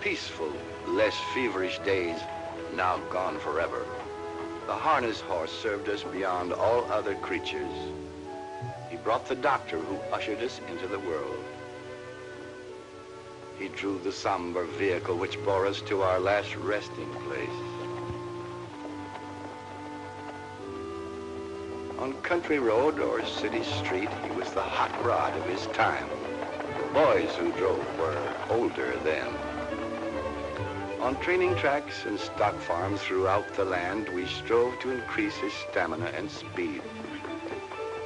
peaceful, less feverish days, now gone forever. The harness horse served us beyond all other creatures. He brought the doctor who ushered us into the world. He drew the somber vehicle which bore us to our last resting place. On country road or city street, he was the hot rod of his time. The boys who drove were older then. On training tracks and stock farms throughout the land, we strove to increase his stamina and speed.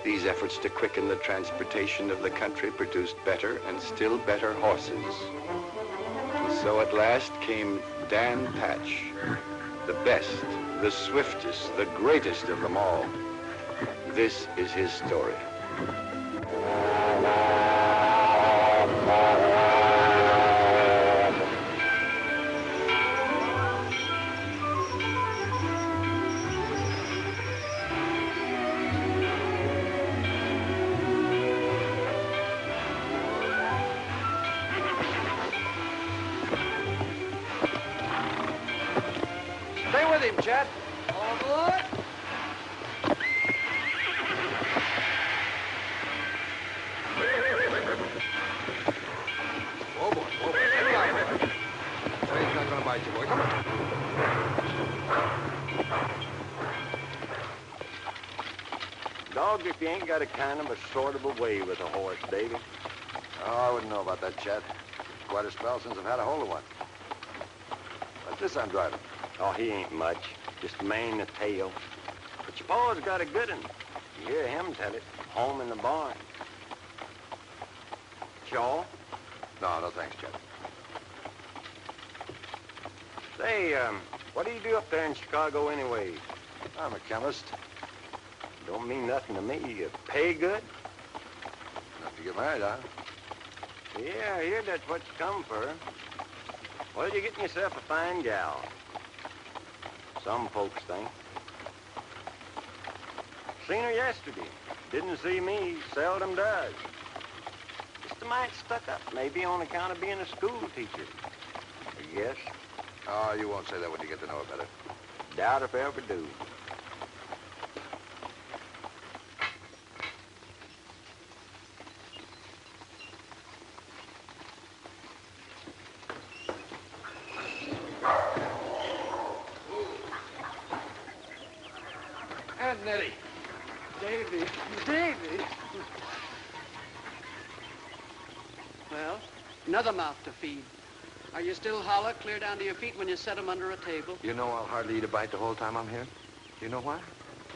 These efforts to quicken the transportation of the country produced better and still better horses. And so at last came Dan Patch, the best, the swiftest, the greatest of them all. This is his story. Stay with him, Chet. All aboard. Boy, come on. Dog, if you ain't got a kind of a sortable way with a horse, Davy. Oh, I wouldn't know about that, Chet. Quite a spell since I've had a hold of one. What's this I'm driving? Oh, he ain't much. Just mane and tail. But your pa's got a good one. You hear him tell it. Home in the barn. Shaw? No, thanks, Chet. Say, what do you do up there in Chicago anyway? I'm a chemist. Don't mean nothing to me. You pay good? Enough to get married, huh? Yeah, I hear that's what you come for. Well, you're getting yourself a fine gal. Some folks think. Seen her yesterday. Didn't see me. Seldom does. Just a mite stuck up, maybe on account of being a school teacher. I guess. Oh, you won't say that when you get to know her better. Doubt if I ever do. Aunt Nettie. Davy. Davy. Well, another mouth to feed. Are you still hollow, clear down to your feet when you set 'em under a table? You know I'll hardly eat a bite the whole time I'm here. You know why?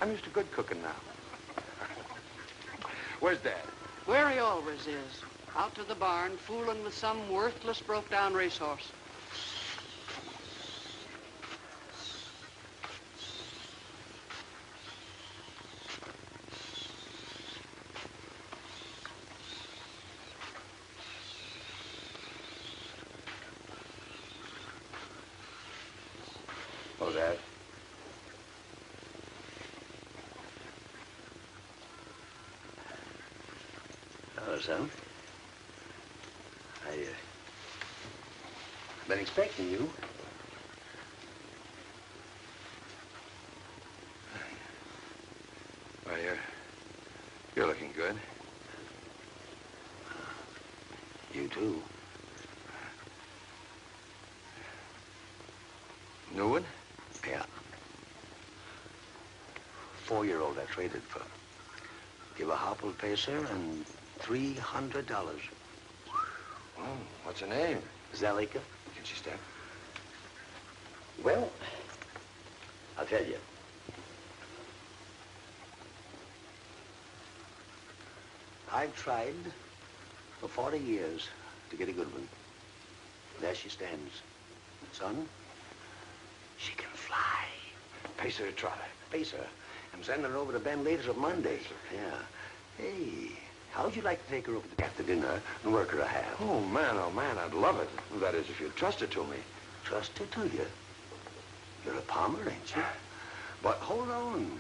I'm used to good cooking now. Where's Dad? Where he always is. Out to the barn, fooling with some worthless, broke-down racehorse. Oh, Dad. Hello, son. I've been expecting you. Well, you're looking good. You too. Newman? Yeah. 4-year-old I traded for. Give a hopple pacer and $300. Oh, what's her name? Zalika. Can she stand? Well, I'll tell you. I've tried for 40 years to get a good one. There she stands. Son, she can fly. Pacer or trotter? Pacer. I'm sending her over to Ben later on Monday. Yeah. Hey, how'd you like to take her over after dinner and work her a half? Oh, man, I'd love it. That is, if you'd trust it to me. Trust her to you. You're a palmer, ain't you? But hold on.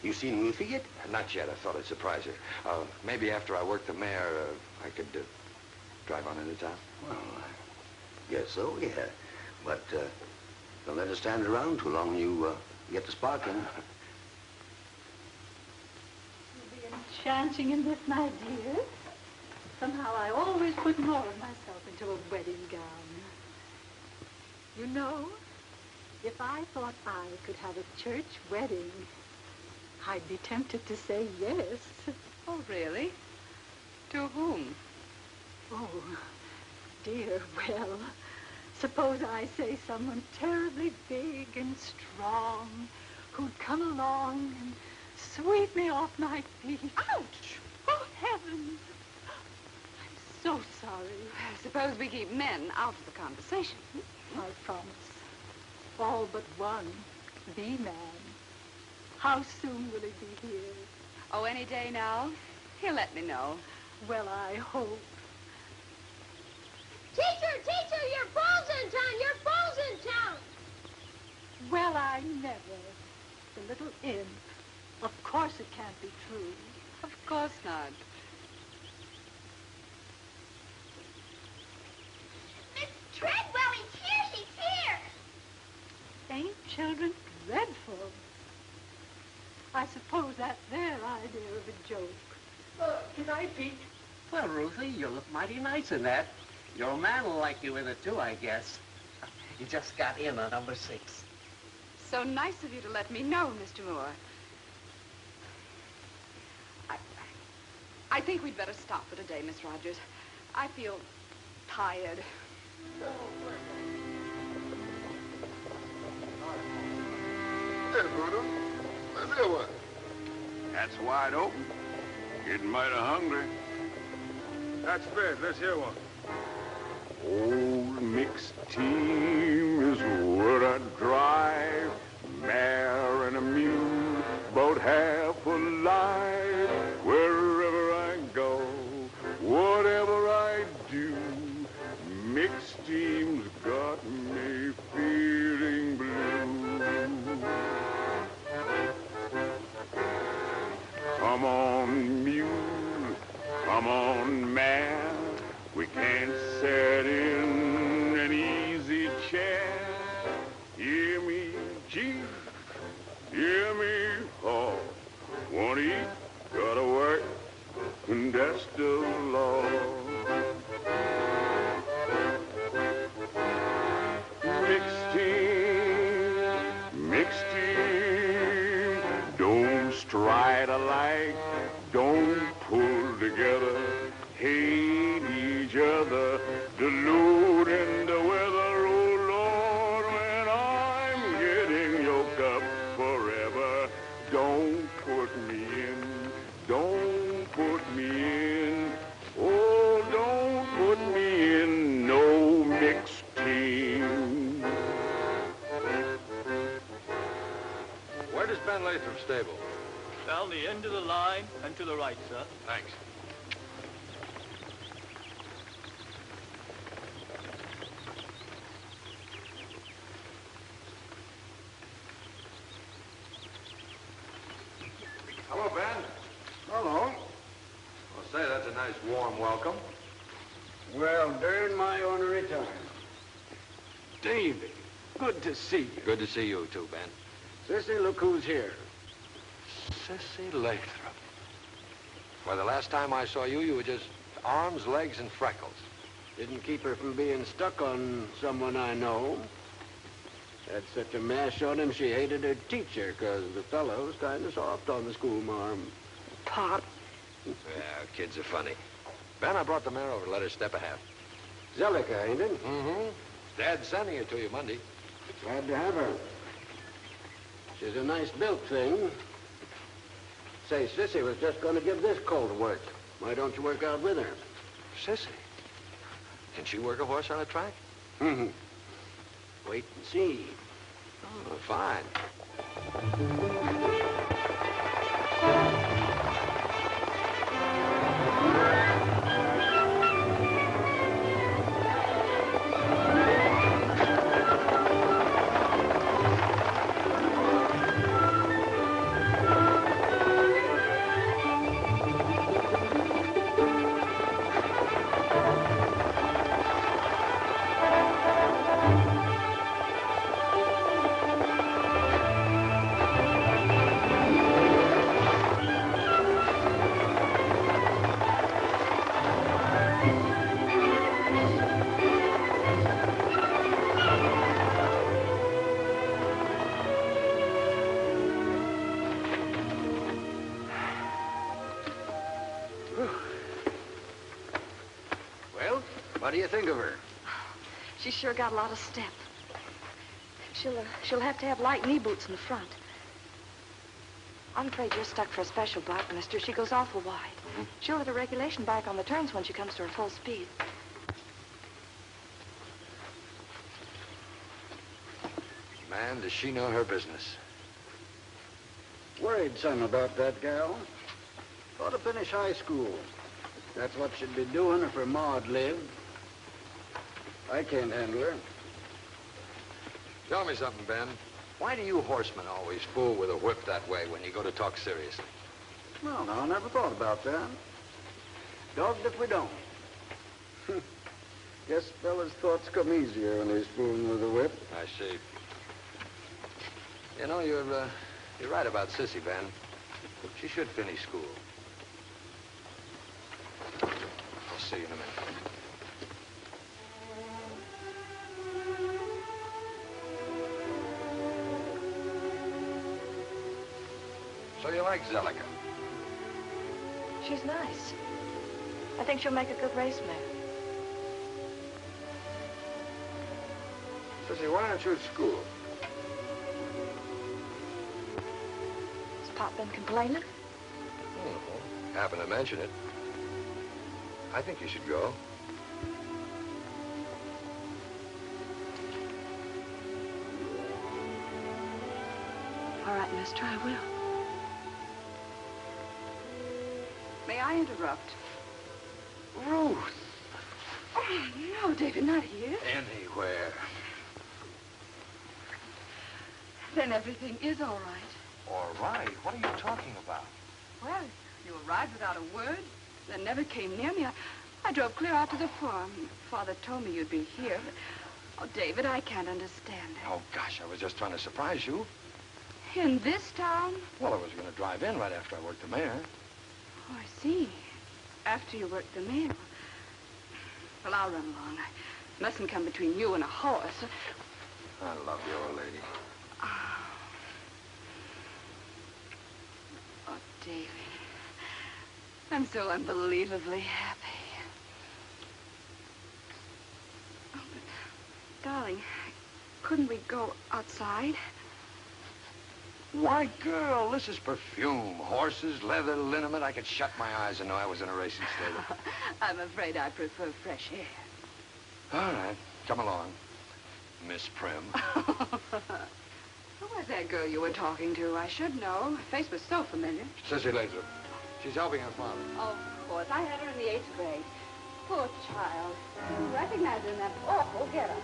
You seen Ruthie yet? Not yet. I thought I'd surprise her. Maybe after I work the mare, I could drive on into town. Well, I guess so, yeah. But don't let it stand around too long. You get the spark in. You'll be enchanting in this, my dear. Somehow I always put more of myself into a wedding gown. You know, if I thought I could have a church wedding, I'd be tempted to say yes. Oh, really? To whom? Oh, dear, well, suppose I say someone terribly big and strong who'd come along and sweep me off my feet. Ouch! Oh, heavens! I'm so sorry. Suppose we keep men out of the conversation. I promise. All but one, the man. How soon will he be here? Oh, any day now. He'll let me know. Well, I hope. Teacher, your ball's in town! Your ball's in town! Well, I never. The little imp. Of course it can't be true. Of course not. Miss Treadwell, he's here! He's here! Ain't children dreadful? I suppose that's their idea of a joke. Good night, Pete. Well, Ruthie, you look mighty nice in that. Your man will like you in it, too, I guess. You just got in on number 6. So nice of you to let me know, Mr. Moore. I think we'd better stop for today, Miss Rogers. I feel tired. Hey, brother. Let's hear what? That's wide open. Getting mighty hungry. That's fair. Let's hear one. Old mixed team is what I drive. Mare and a mule, about half alive. Wherever I go, whatever I do, mixed team's got me feeling blue. Come on, mule, come on, man. We can't sit in an easy chair. Hear me, Chief, hear me, haw. Won't eat, gotta work, and that's the law. Mixed team, don't stride alike, don't pull together, hate each other, diluting the weather. Oh Lord, when I'm getting yoked up forever, don't put me in, don't put me in, oh, don't put me in no mixed team. Where does Ben Latham stable? Down the end of the line and to the right, sir. Thanks. Hello, Ben. Hello. I'll say that's a nice warm welcome. Well, during my ornery time. Davy, good to see you. Good to see you, too, Ben. Sissy, look who's here. Sissy Lathrop. Why, the last time I saw you, you were just arms, legs, and freckles. Didn't keep her from being stuck on someone I know. Had such a mash on him, she hated her teacher, 'cause the fellow was kind of soft on the schoolmarm. Pot. Yeah, kids are funny. Ben, I brought the mare over to let her step a half. Zellica, ain't it? Mm-hmm. Dad's sending her to you Monday. Glad to have her. She's a nice built thing. Say, Sissy was just going to give this colt work. Why don't you work out with her? Sissy? Can she work a horse on a track? Mm-hmm. Wait and see. Oh, fine. What do you think of her? She's sure got a lot of step. She'll have to have light knee boots in the front. I'm afraid you're stuck for a special bike, mister. She goes awful wide. She'll hit a regulation bike on the turns when she comes to her full speed. Man, does she know her business. Worried some about that gal. Ought to finish high school. That's what she'd be doing if her ma'd lived. I can't handle her. Tell me something, Ben. Why do you horsemen always fool with a whip that way when you go to talk seriously? Well, no, I never thought about that. Dogged if we don't. Guess fellas' thoughts come easier when they're fooling with a whip. I see. You know, you're right about Sissy, Ben. She should finish school. I'll see you in a minute. So you like Zellica? She's nice. I think she'll make a good race mare. Sissy, why aren't you at school? Has Pop been complaining? Oh, happened to mention it. I think you should go. All right, mister, I will. May I interrupt? Ruth! Oh, no, David, not here. Anywhere. Then everything is all right. All right. What are you talking about? Well, you arrived without a word, then never came near me. I drove clear out to the farm. Father told me you'd be here. But, oh, David, I can't understand it. Oh, gosh, I was just trying to surprise you. In this town? Well, I was going to drive in right after I worked the mare. Oh, I see. After you worked the mail. Well, I'll run along. I mustn't come between you and a horse. I love you, old lady. Oh, David. I'm so unbelievably happy. Oh, but, darling, couldn't we go outside? Why, girl, this is perfume. Horses, leather, liniment. I could shut my eyes and know I was in a racing stable. I'm afraid I prefer fresh air. All right, come along, Miss Prim. Who was that girl you were talking to? I should know. Her face was so familiar. Sissy Lathrop. She's helping her father. Oh, of course. I had her in the 8th grade. Poor child. Didn't recognize her in that awful getup.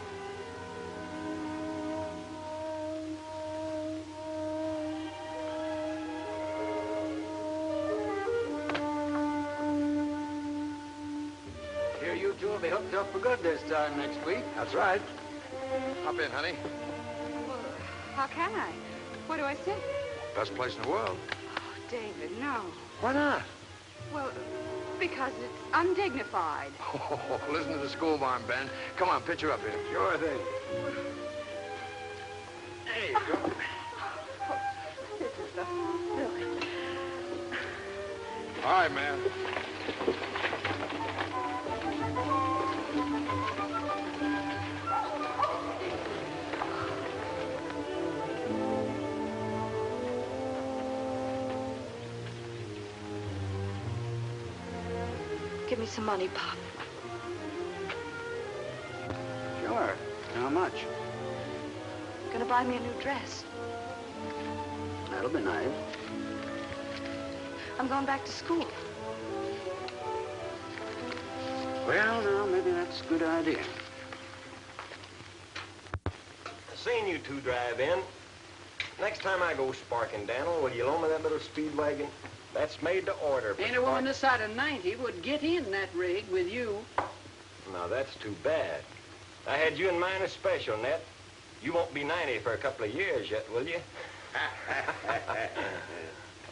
You will be hooked up for good this time next week. That's right. Hop in, honey. Well, how can I? What do I say? Best place in the world. Oh, David, no. Why not? Well, because it's undignified. Oh, listen to the school marm, Ben. Come on, pitch her up here. Sure thing. There you go. This is so silly. All right, man. Give me some money, Pop. Sure. How much? Gonna buy me a new dress. That'll be nice. I'm going back to school. Well, now, maybe that's a good idea. Seeing you two drive in. Next time I go sparking, Daniel, will you loan me that little speed wagon? That's made to order. Ain't a woman this side of 90 would get in that rig with you. Now, that's too bad. I had you in mind as special, Ned. You won't be 90 for a couple of years yet, will you?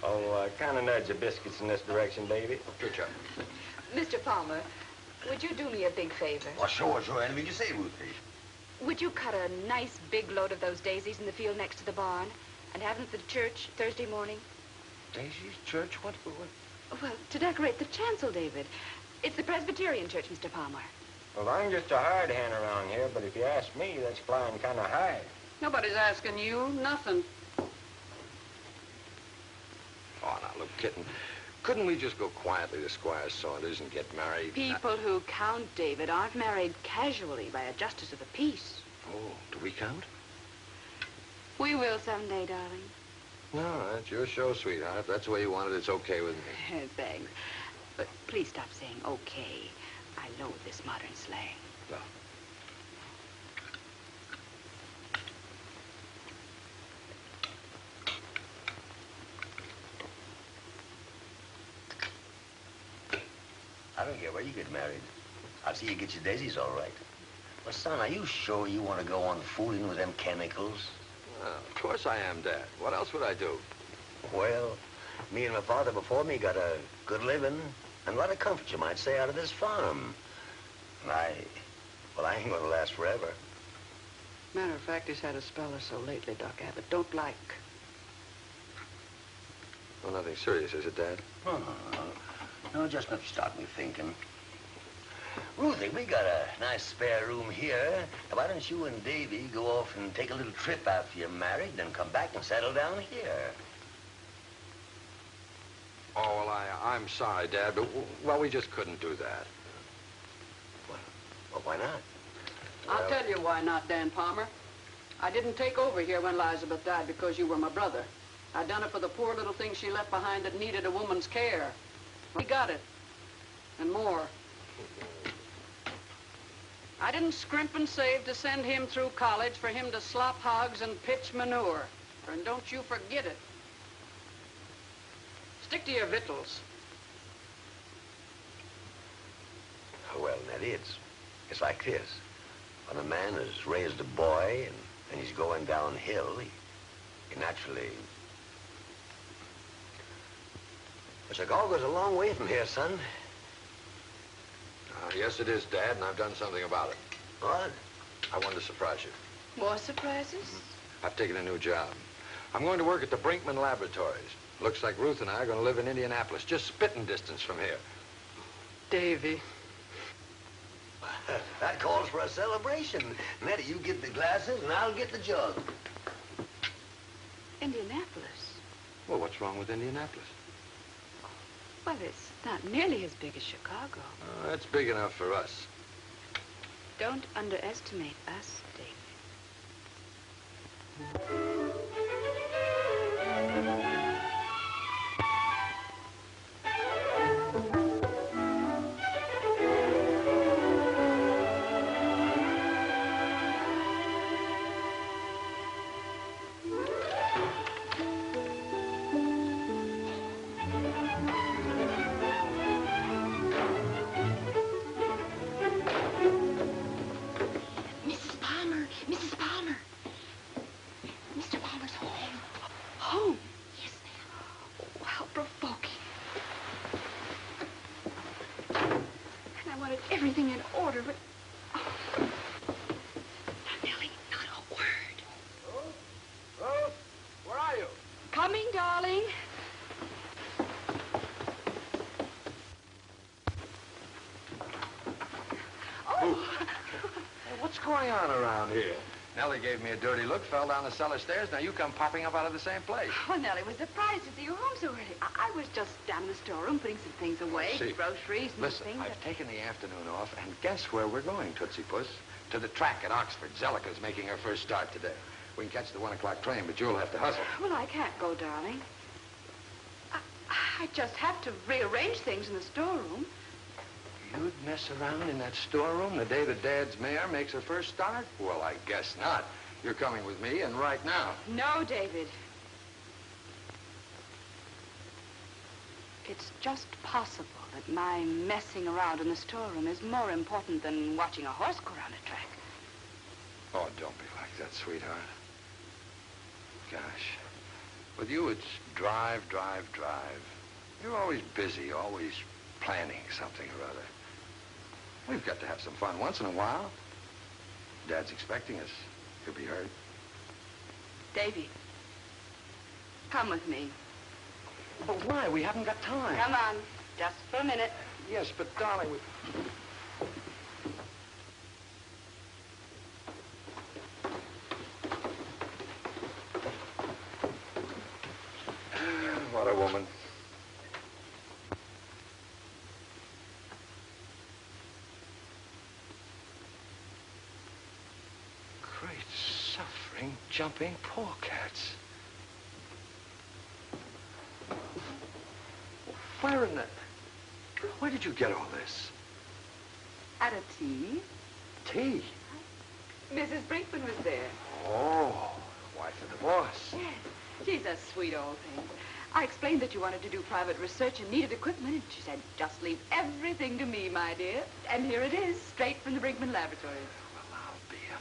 Oh, kind of nudge the biscuits in this direction, baby. Good job. Mr. Palmer, would you do me a big favor? Well, sure. Anything you say, Ruthie. Would you cut a nice big load of those daisies in the field next to the barn and have them for the church Thursday morning? Daisy's church? What? Well, to decorate the chancel, David. It's the Presbyterian church, Mr. Palmer. Well, I'm just a hard hand around here, but if you ask me, that's flying kind of high. Nobody's asking you nothing. Oh, now, look, kitten, couldn't we just go quietly to Squire Saunders and get married? People who count, David, aren't married casually by a justice of the peace. Oh, do we count? We will someday, darling. No, that's your show, sweetheart. If that's the way you want it, it's okay with me. Thanks. But please stop saying okay. I loathe this modern slang. No. I don't care where you get married. I'll see you get your daisies all right. Well, son, are you sure you want to go on fooling with them chemicals? Well, of course I am, Dad. What else would I do? Well, me and my father before me got a good living and a lot of comfort, you might say, out of this farm. And well, I ain't gonna last forever. Matter of fact, he's had a spell or so lately, Doc Abbott. Don't like. Well, nothing serious, is it, Dad? No, no, just enough to start me thinking. Ruthie, we got a nice spare room here. Why don't you and Davy go off and take a little trip after you're married, then come back and settle down here? Oh, well, I'm sorry, Dad, but, well, we just couldn't do that. Well, why not? I'll tell you why not, Dan Palmer. I didn't take over here when Elizabeth died because you were my brother. I done it for the poor little thing she left behind that needed a woman's care. We got it. And more. I didn't scrimp and save to send him through college for him to slop hogs and pitch manure. And don't you forget it. Stick to your victuals. Well, Nettie, it's like this. When a man has raised a boy and he's going downhill, he naturally... The cigar goes a long way from here, son. Yes, it is, Dad, and I've done something about it. What? I wanted to surprise you. More surprises? I've taken a new job. I'm going to work at the Brinkman Laboratories. Looks like Ruth and I are going to live in Indianapolis, just spitting distance from here. Davy. That calls for a celebration. Nettie, you get the glasses and I'll get the jug. Indianapolis? Well, what's wrong with Indianapolis? Well, it's not nearly as big as Chicago. It's big enough for us. Don't underestimate us, David. Everything in order, but... Oh. Now, Nellie, not a word. Ruth? Ruth? Where are you? Coming, darling. Oh! Hey, what's going on around here? Nellie gave me a dirty look, fell down the cellar stairs. Now you come popping up out of the same place. Well, Nellie was surprised to see you home so early. I was just down in the storeroom putting some things away. See, groceries and listen, things. I've taken the afternoon off, and guess where we're going, Tootsie Puss? To the track at Oxford. Zelika's making her first start today. We can catch the 1 o'clock train, but you'll have to hustle. Well, I can't go, darling. I just have to rearrange things in the storeroom. You'd mess around in that storeroom the day that Dad's mare makes her first start? Well, I guess not. You're coming with me, and right now. No, David. It's just possible that my messing around in the storeroom is more important than watching a horse go around a track. Oh, don't be like that, sweetheart. Gosh. With you, it's drive, drive, drive. You're always busy, always planning something or other. We've got to have some fun once in a while. Dad's expecting us. He'll be hurt. Davy, come with me. But why? We haven't got time. Come on, just for a minute. Yes, but darling, Skipping, jumping polecats. Where did you get all this? At a tea. Tea? Mrs. Brinkman was there. Oh, wife of the boss. Yes, she's a sweet old thing. I explained that you wanted to do private research and needed equipment, and she said, just leave everything to me, my dear. And here it is, straight from the Brinkman laboratories. Well, I'll be a...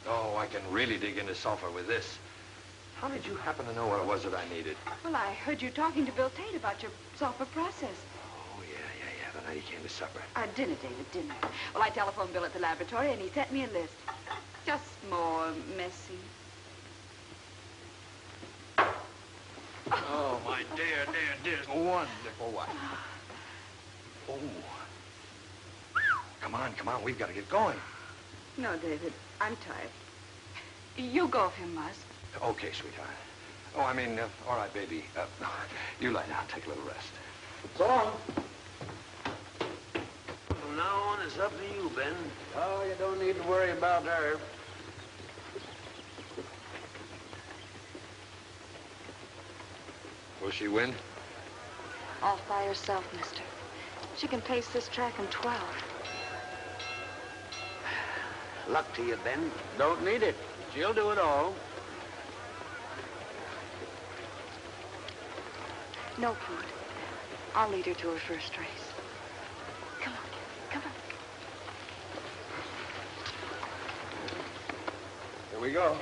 Oh, I can really dig into sulfur with this. How did you happen to know what it was that I needed? Well, I heard you talking to Bill Tate about your sulfur process. Oh, yeah. The night he came to supper. Dinner, David, dinner. Well, I telephoned Bill at the laboratory, and he sent me a list. Just more messy. Oh, my dear, wonderful wife. Oh. Come on, we've got to get going. No, David, I'm tired. You go if you must. Okay, sweetheart. Oh, I mean, all right, baby. You lie down, take a little rest. So long. From now on, it's up to you, Ben. Oh, you don't need to worry about her. Will she win? All by herself, mister. She can pace this track in 12. Luck to you, Ben. Don't need it. She'll do it all. No, Foote. I'll lead her to her first race. Come on, come on. Here we go.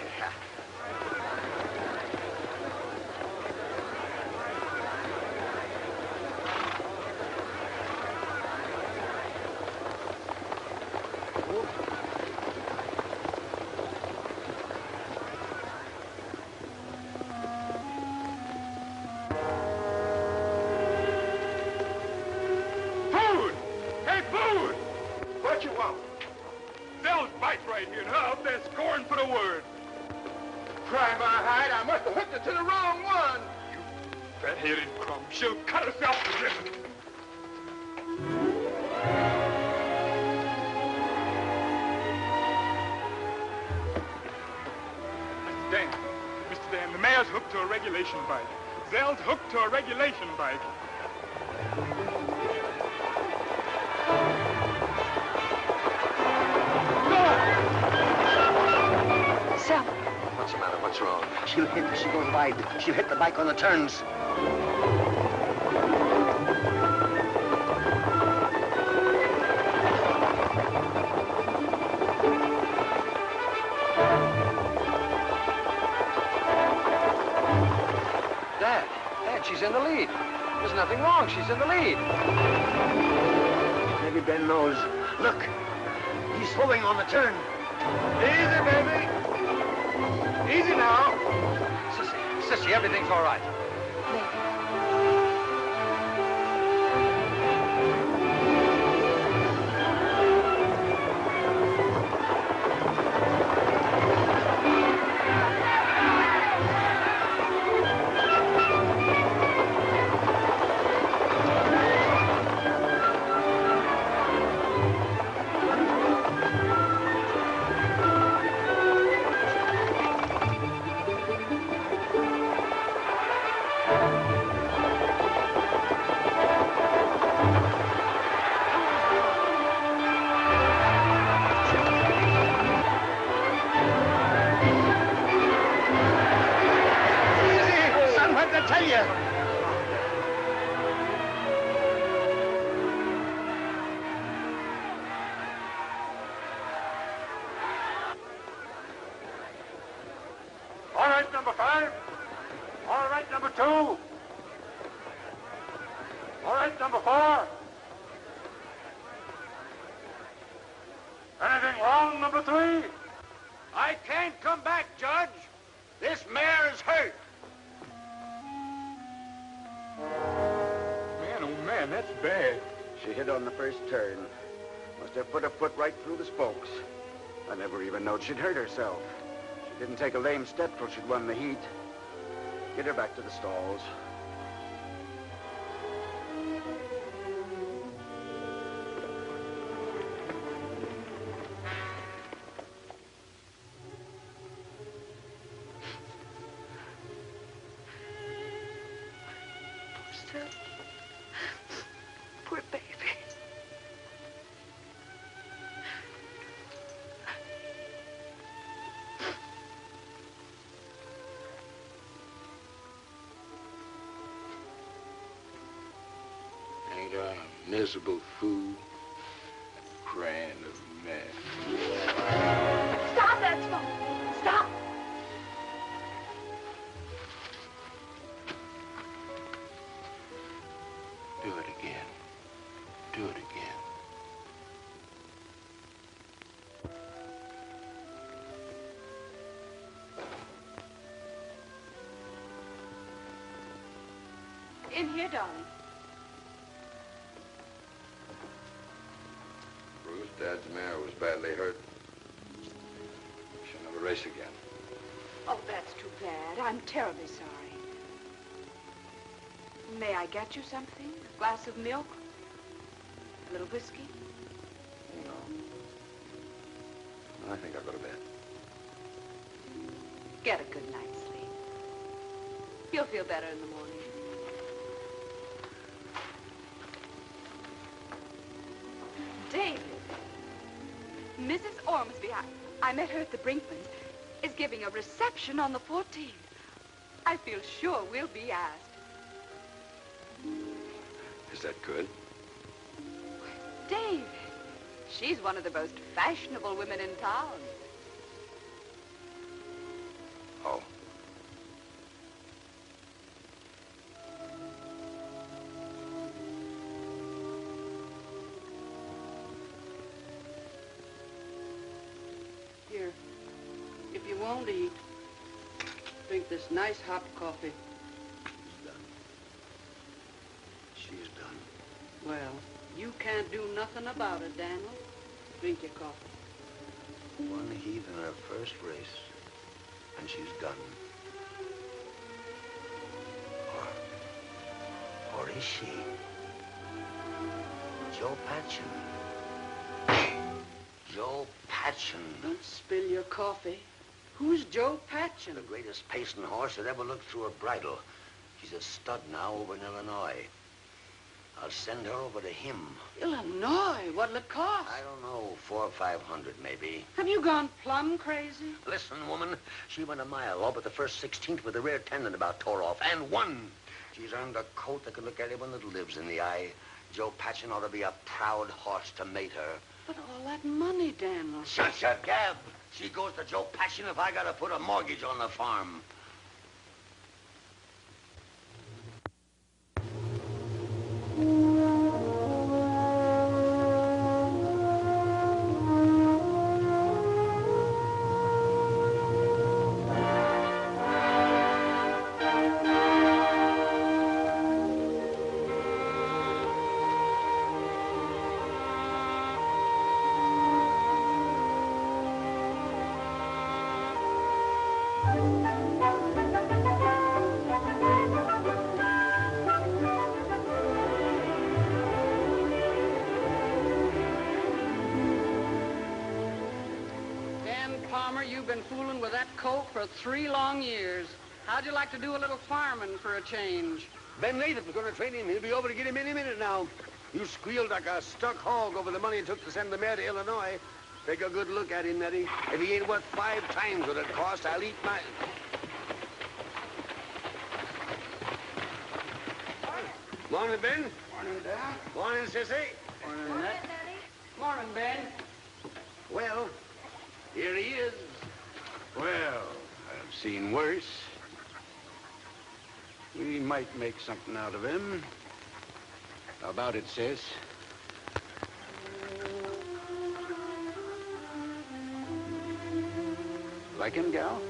She'll cut herself to this. Mr. Dan, the mayor's hooked to a regulation bike. Zell's hooked to a regulation bike. Zell. What's the matter? What's wrong? She'll hit as she goes wide. She'll hit the bike on the turns. Dad, she's in the lead. There's nothing wrong. She's in the lead. Maybe Ben knows. Look, he's slowing on the turn. Easy, baby. Easy now. Sissy, everything's all right. Number 5. All right, number 2. All right, number 4. Anything wrong, number 3? I can't come back, Judge. This mare is hurt. Man, oh man, that's bad. She hit on the first turn. Must have put her foot right through the spokes. I never even knowed she'd hurt herself. She didn't take a lame step till she'd won the heat. Get her back to the stalls. Phil. Poor baby. Ain't I a miserable fool? Crying of man. Stop that smoke! Stop! Do it again. Do it again. In here, darling. Ruth, Dad's mare was badly hurt. She'll never race again. Oh, that's too bad. I'm terribly sorry. May I get you something? A glass of milk? A little whiskey? No. I think I'll go to bed. Get a good night's sleep. You'll feel better in the morning. David, Mrs. Ormsby, I met her at the Brinkmans, is giving a reception on the 14th. I feel sure we'll be asked. Is that good? David, she's one of the most fashionable women in town. Oh. Here, if you won't eat, drink this nice hot coffee. She's done. Well, you can't do nothing about it, Daniel. Drink your coffee. One heat in her first race, and she's done. Or is she? Joe Patchen. Joe Patchen. Don't spill your coffee. Who's Joe Patchen? The greatest pacing horse that ever looked through a bridle. She's a stud now over in Illinois. I'll send her over to him. Illinois? What'll it cost? I don't know, 400 or 500 maybe. Have you gone plumb crazy? Listen, woman, she went a mile all but the first 16th with the rear tendon about tore off, and won. She's earned a coat that can look anyone that lives in the eye. Joe Patchen ought to be a proud horse to mate her. But all that money, Daniel. Shut your gab. She goes to Joe Patchen if I gotta put a mortgage on the farm. You've been fooling with that colt for 3 long years. How'd you like to do a little farming for a change? Ben Latham's going to train him. He'll be over to get him any minute now. You squealed like a stuck hog over the money it took to send the mare to Illinois. Take a good look at him, Nettie. If he ain't worth 5 times what it cost, I'll eat my... Morning, Ben. Morning, Dad. Morning, Sissy. Morning, Ned. Morning, Ben. Well, here he is. Well, I've seen worse. We might make something out of him. How about it, Sis? Like him, gal?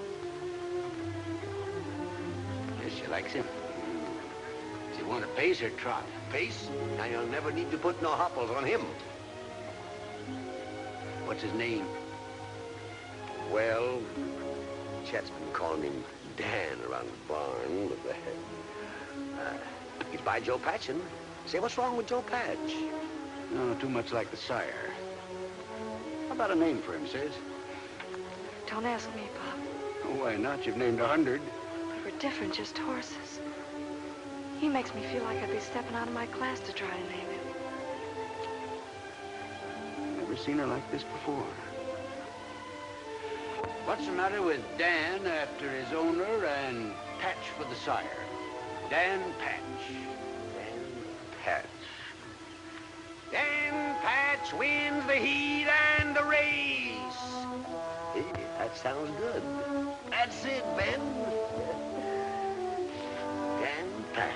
Yes, she likes him. Does he want to pace or trot? Pace? Now you'll never need to put no hopples on him. What's his name? Well, Chet's been calling him Dan around the barn. He's by Joe Patchen. Say, what's wrong with Joe Patch? No, too much like the sire. How about a name for him, Sis? Don't ask me, Pop. Oh, why not? You've named 100. We were different, just horses. He makes me feel like I'd be stepping out of my class to try to name him. Never seen her like this before. What's the matter with Dan after his owner and Patch for the sire? Dan Patch. Dan Patch. Dan Patch wins the heat and the race. Hey, that sounds good. That's it, Ben. Dan Patch.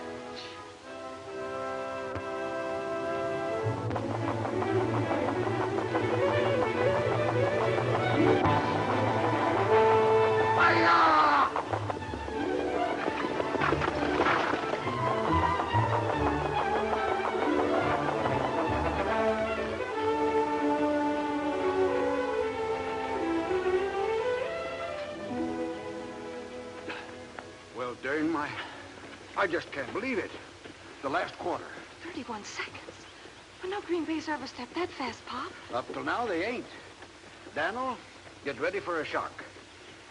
Well, darn my... I just can't believe it. The last quarter. 31 seconds. But no Green Bay's ever stepped that fast, Pop. Up till now, they ain't. Daniel, get ready for a shock.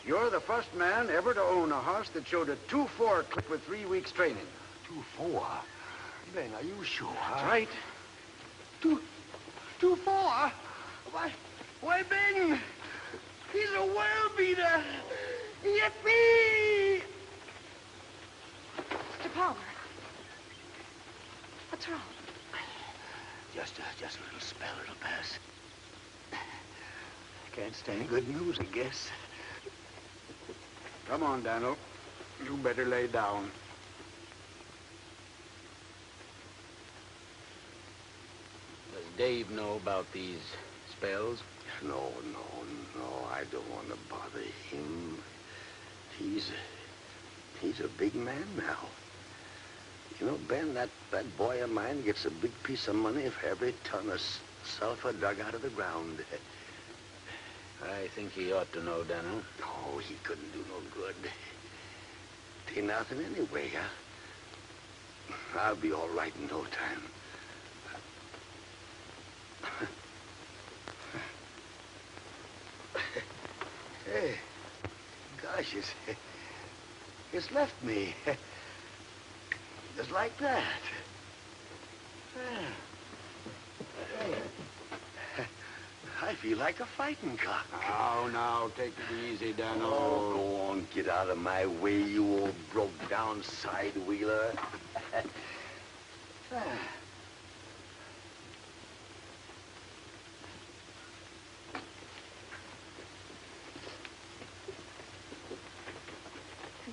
You're the first man ever to own a horse that showed a 2-4 clip with 3 weeks training. 2-4? Ben, are you sure? That's right. 2-4? Why, Ben, he's a world beater. Yippee! Mr. Palmer. What's wrong? Just a little spell, it'll pass. Can't stand good news, I guess. Come on, Daniel. You better lay down. Does Dave know about these spells? No, I don't want to bother him. He's a big man now. You know, Ben, that boy of mine gets a big piece of money for every ton of sulfur dug out of the ground. I think he ought to know, Daniel. Oh, he couldn't do no good. Ain't nothing anyway, huh? I'll be all right in no time. Hey, gosh, it's left me. Just like that. Hey, I feel like a fighting cock. Now, take it easy, Daniel. Oh, go on, get out of my way, you old broke-down side-wheeler. Hadn't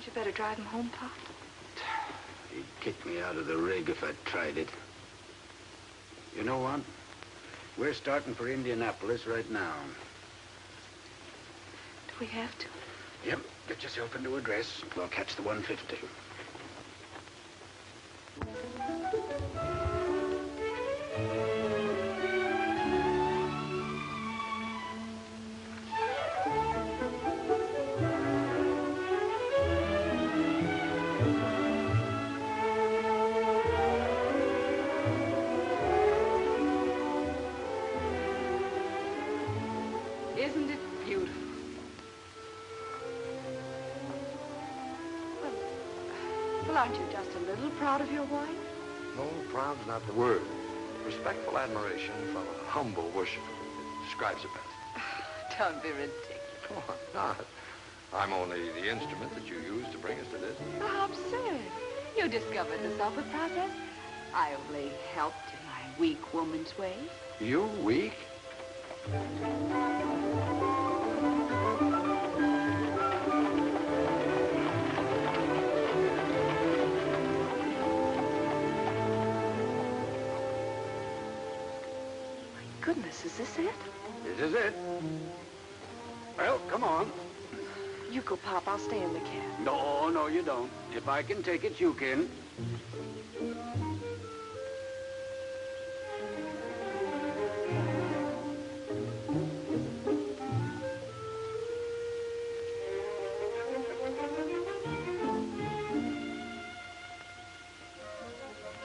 you better drive him home, Pop? He'd kick me out of the rig if I tried it. You know what? We're starting for Indianapolis right now. Do we have to? Yep. Get yourself into a dress. We'll catch the 150. Isn't it beautiful? Well, aren't you just a little proud of your wife? No, proud's not the word. Respectful admiration from a humble worshiper. It describes it best. Don't be ridiculous. Oh, I'm not. I'm only the instrument that you used to bring us to this. How absurd. You discovered the sulfur process. I only helped in my weak woman's way. You weak? Goodness, is this it? This is it. Well, come on. You go, Pop. I'll stay in the cab. No, you don't. If I can take it, you can.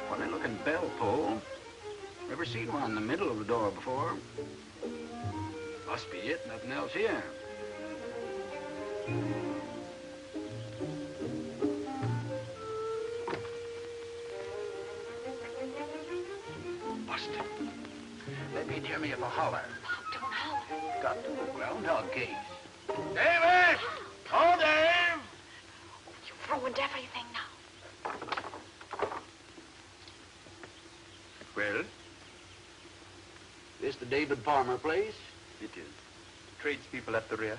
Funny-looking bell pull. Never seen one in the middle of the door before. Must be it, nothing else here. holler. Pop, don't holler. Got to. Groundhog case. David! Oh, Dave! You've ruined everything now. Well? This the David Palmer place? It is. Tradespeople at the rear.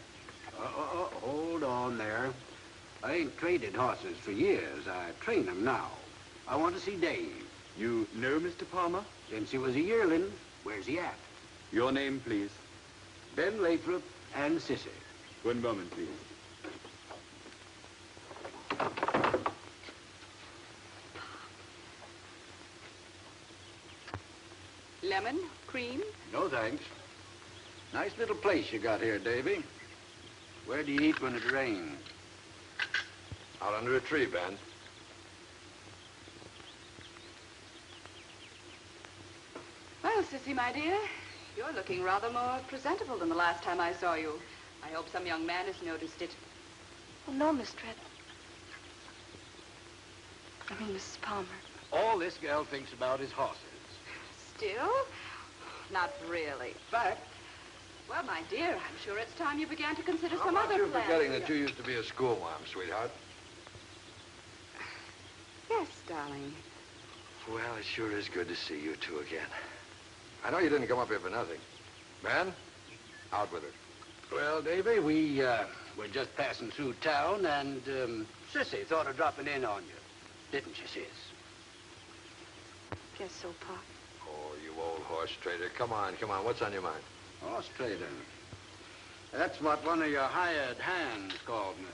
Hold on there. I ain't traded horses for years. I train them now. I want to see Dave. You know Mr. Palmer? Since he was a yearling. Where's he at? Your name, please. Ben Lathrop and Sissy. 1 moment, please. Lemon, cream? No, thanks. Nice little place you got here, Davy. Where do you eat when it rains? Out under a tree, Ben. Well, Sissy, my dear, you're looking rather more presentable than the last time I saw you. I hope some young man has noticed it. Oh, no, Miss Tread. I mean, Mrs. Palmer. All this gal thinks about is horses. Still? Not really. Fact. Well, my dear, I'm sure it's time you began to consider How some about other you plans. forgetting that you used to be a schoolmarm, sweetheart? Yes, darling. Well, it sure is good to see you two again. I know you didn't come up here for nothing. Ben, out with it. Well, Davy, we were just passing through town, and Sissy thought of dropping in on you. Didn't you, Sis? Guess so, Pop. Oh, you old horse trader. Come on, come on. What's on your mind? Horse trader. That's what one of your hired hands called me.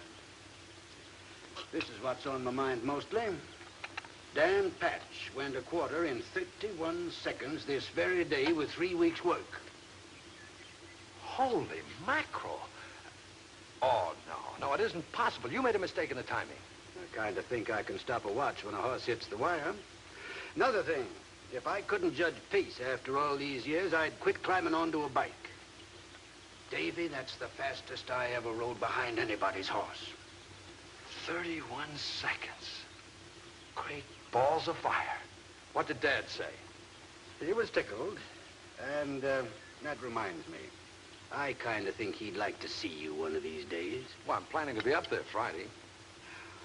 This is what's on my mind mostly. Dan Patch went a quarter in 31 seconds this very day with 3 weeks' work. Holy mackerel. Oh, no, it isn't possible. You made a mistake in the timing. I kind of think I can stop a watch when a horse hits the wire. Another thing, if I couldn't judge pace after all these years, I'd quit climbing onto a bike. Davy, that's the fastest I ever rode behind anybody's horse. 31 seconds. Great balls of fire. What did Dad say? He was tickled. And that reminds me. I kind of think he'd like to see you one of these days. Well, I'm planning to be up there Friday.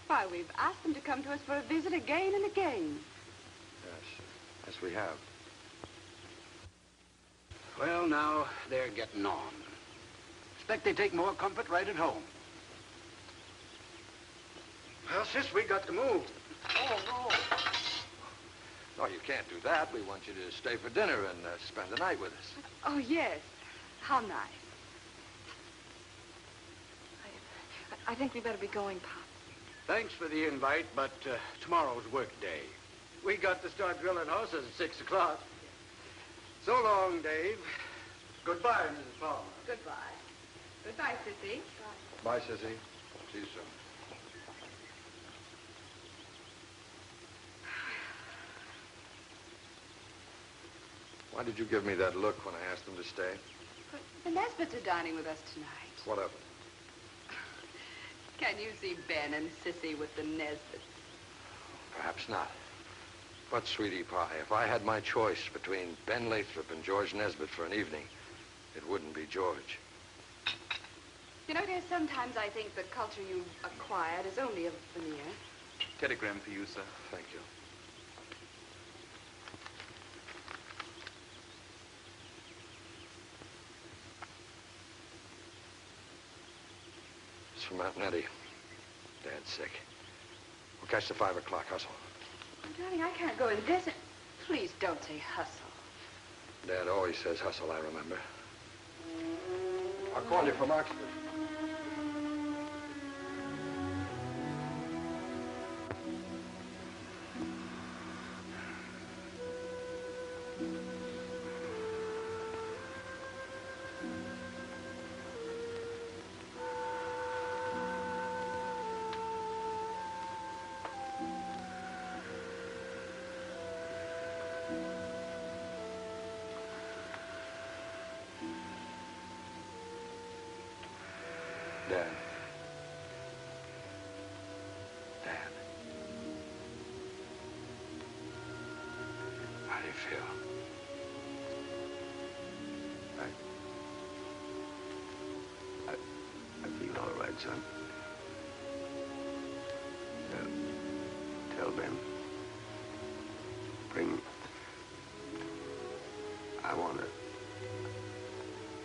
Why, we've asked them to come to us for a visit again and again. Yes, we have. Well, now they're getting on. Expect they take more comfort right at home. Well, sis, we got to move. Oh, no. No, you can't do that. We want you to stay for dinner and spend the night with us. Oh, yes. How nice. I think we better be going, Pop. Thanks for the invite, but tomorrow's work day. We got to start drilling horses at 6 o'clock. So long, Dave. Goodbye, Mrs. Palmer. Goodbye. Goodbye, Sissy. Bye, Sissy. See you soon. Why did you give me that look when I asked them to stay? But the Nesbitts are dining with us tonight. What of it? Can you see Ben and Sissy with the Nesbitts? Perhaps not. But, sweetie pie, if I had my choice between Ben Lathrop and George Nesbitt for an evening, it wouldn't be George. You know, dear, sometimes I think the culture you've acquired is only a veneer. Telegram for you, sir. Thank you. It's from Aunt Nettie. Dad's sick. We'll catch the 5 o'clock hustle. Oh, darling, I can't go in this. Please don't say hustle. Dad always says hustle, I remember. I'll call you from Oxford. Dad. Dad. How do you feel? son. Tell Ben. Bring... I want to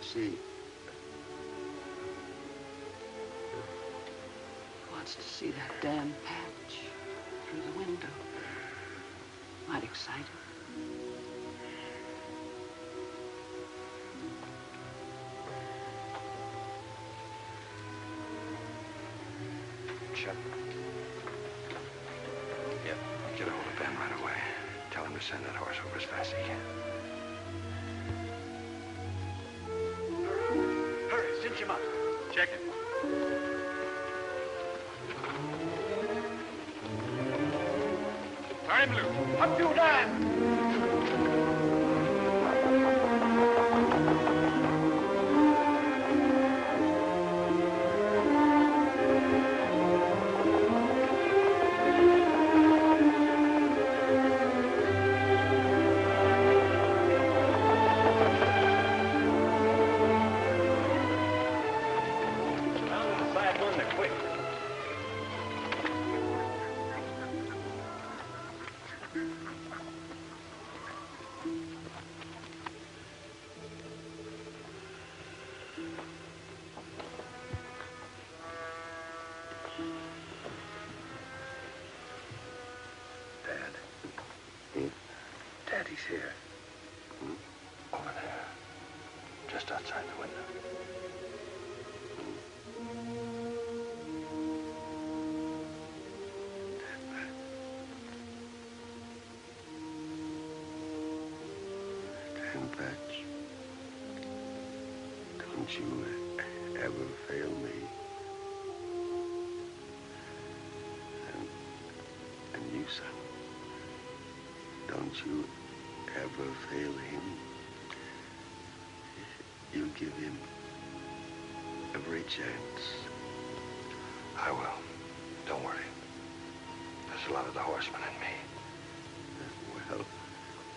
see... Wants to see that damn patch through the window. Might excite him. Shut. Yeah, get a hold of Ben right away. Tell him to send that horse over as fast as he can. Hurry, cinch him up. Check it. Turn him loose. Up you, Dan! Daddy's here. Over there. Just outside the window. Dan Patch, don't you ever fail me. And you, son, don't you ever fail him. You give him every chance. I will. Don't worry. There's a lot of the horseman in me. Well,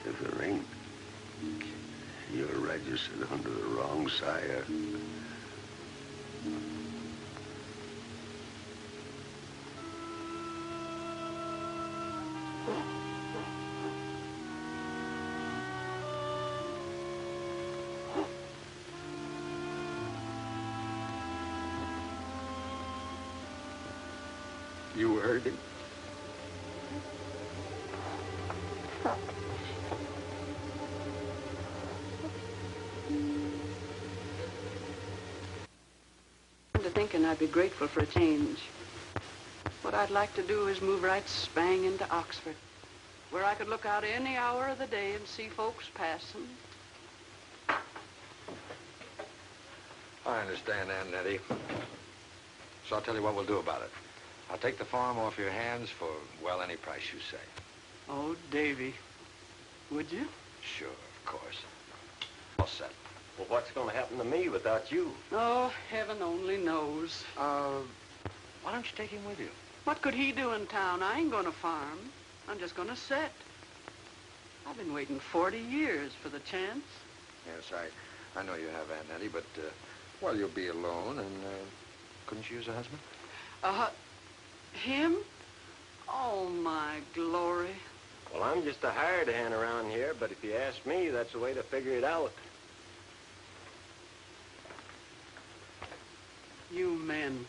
if there ain't, you're registered under the wrong sire. You heard him. I'm thinking I'd be grateful for a change. What I'd like to do is move right spang into Oxford, where I could look out any hour of the day and see folks passing. I understand, Aunt Nettie. So I'll tell you what we'll do about it. I'll take the farm off your hands for, well, any price you say. Oh, Davy, would you? Sure, of course. All set. Well, what's going to happen to me without you? Oh, heaven only knows. Why don't you take him with you? What could he do in town? I ain't gonna farm. I'm just gonna sit. I've been waiting 40 years for the chance. Yes, I know you have, Aunt Nettie, but, well, you'll be alone, and, couldn't you use a husband? Him? Oh, my glory. Well, I'm just a hired hand around here, but if you ask me, that's the way to figure it out. You men.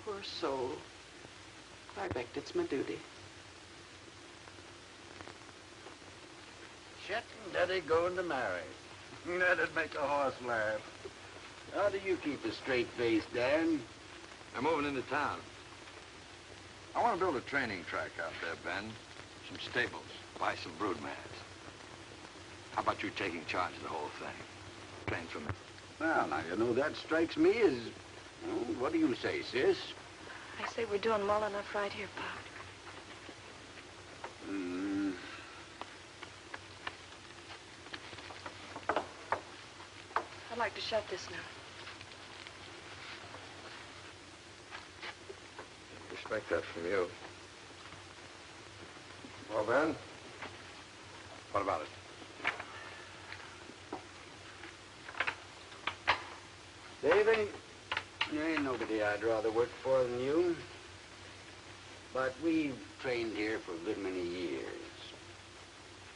Poor soul. I expect it's my duty. Chet and Daddy going to marry. That'd make a horse laugh. How do you keep a straight face, Dan? I'm moving into town. I want to build a training track out there, Ben. Some stables, buy some brood mares. How about you taking charge of the whole thing? Train for me. Well, now, you know, that strikes me as... Well, what do you say, sis? I say we're doing well enough right here, Pop. I'd like to shut this now. Expect that from you. Well, Ben, what about it? Davy, There ain't nobody I'd rather work for than you. But we've trained here for a good many years.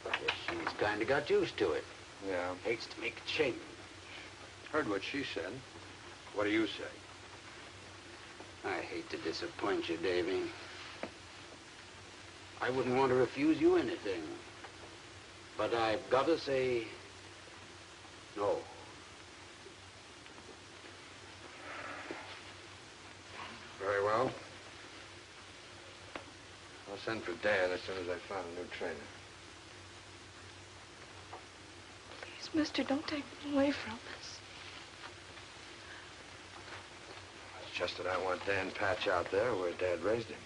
Guess she's kind of got used to it. Yeah. Hates to make a change. Heard what she said. What do you say? I hate to disappoint you, Davy. I wouldn't want to refuse you anything. But I've got to say no. Very well. I'll send for Dad as soon as I find a new trainer. Please, mister, don't take him away from us. It's just that I want Dan Patch out there where Dad raised him.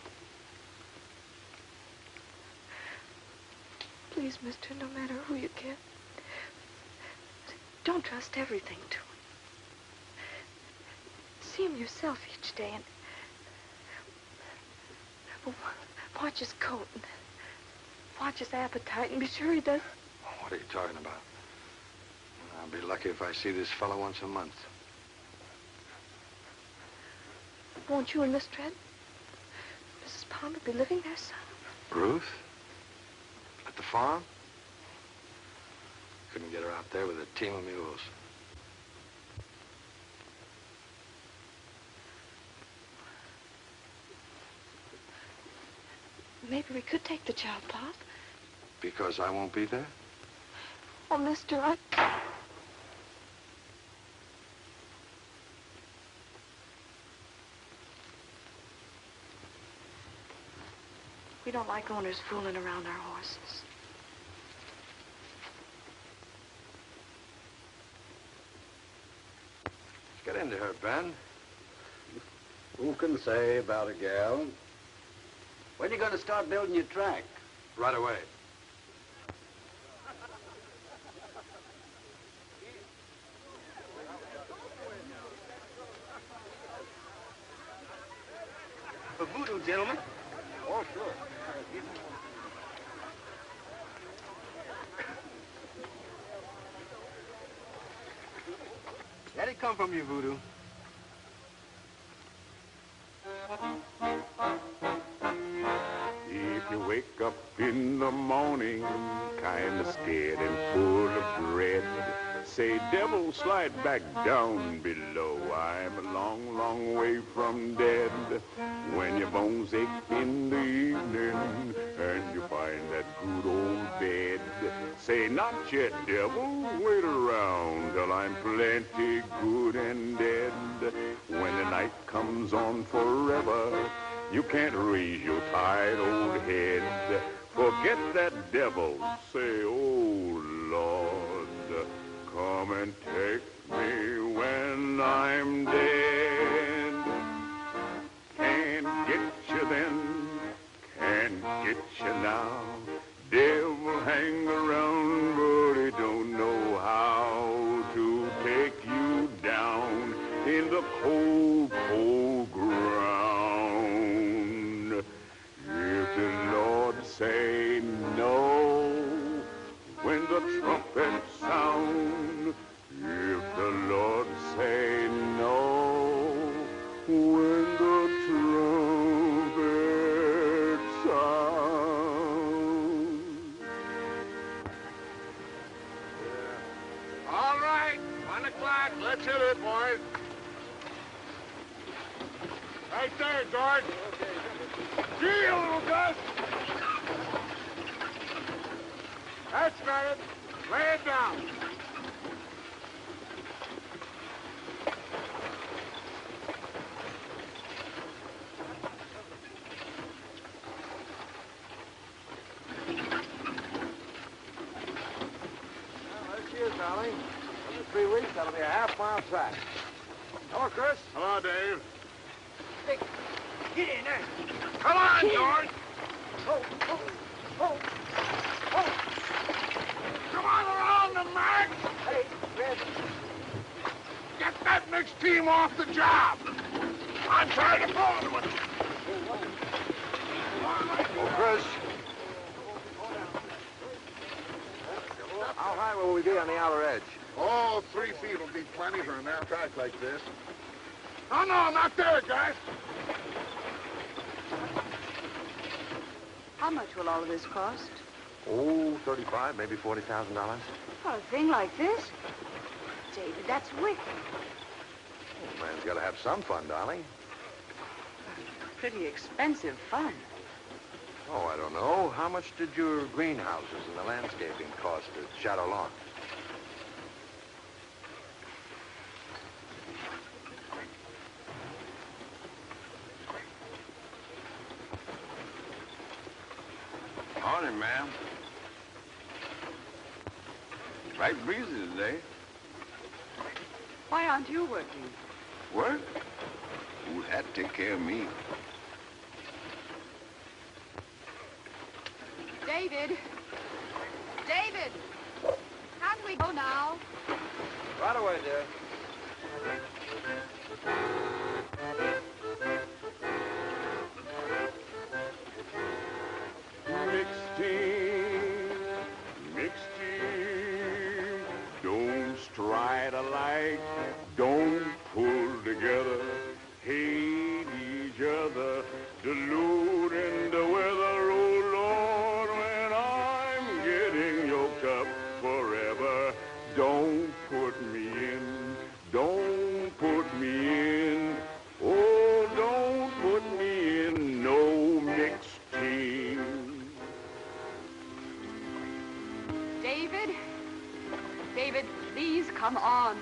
Please, mister, no matter who you get, don't trust everything to him. See him yourself each day and watch his coat and watch his appetite and be sure he does. What are you talking about? I'll be lucky if I see this fellow once a month. Won't you and Miss Trent, Mrs. Palmer, be living there, son? Ruth? At the farm? Couldn't get her out there with a team of mules. Maybe we could take the child, Pop. Because I won't be there? Oh, mister, I... We don't like owners fooling around our horses. Let's get into her, Ben. Who can say about a gal? When are you going to start building your track? Right away. A voodoo, gentlemen. Oh, sure. Where'd it come from, you voodoo? If you wake up in the morning, kinda scared and full of dread, say, devil, slide back down below. I'm a long, long way from dead. When your bones ache in the evening and you find that good old bed, say, not yet, devil, wait around till I'm plenty good and dead. When the night comes on forever, you can't raise your tired old head. Forget that devil, say, oh, Lord, come and take me when I'm dead. Can't get you then, can't get you now. Devil hang around, but he don't know how to take you down in the cold, cold ground. If the Lord say no, when the trumpet sound, if the Lord say no, when the trumpet sound. All right, 1 o'clock. Let's hit it, boys. Right there, George. Gee, you little Gus. That's got it. Lay it down. Well, there she is, darling. In 3 weeks, that'll be a half-mile track. Hello, Chris. Hello, Dave. Hey, get in there. Come on, George. Oh, oh, oh, oh. Come on around the mark. Hey, Red. Get that mixed team off the job. I'm tired of pulling with it. Oh, Chris. How high will we be on the outer edge? Oh, 3 feet will be plenty for a narrow track like this. Oh, no, not there, guys. How much will all of this cost? Oh, 35, maybe $40,000. For a thing like this? David, that's wicked. Oh, man's got to have some fun, darling. Pretty expensive fun. Oh, I don't know. How much did your greenhouses and the landscaping cost at Shadow Lawn? Morning, ma'am. Right breezy today. Why aren't you working? Work? Ooh, that take care of me. David! David! How do we go now? Right away, dear. Mixed in, don't stride alike, don't pull together, hate each other, diluting the weather, oh Lord, when I'm getting yoked up forever, don't put me in, don't put me in, oh, don't put me in no mixed team. David? David, please come on.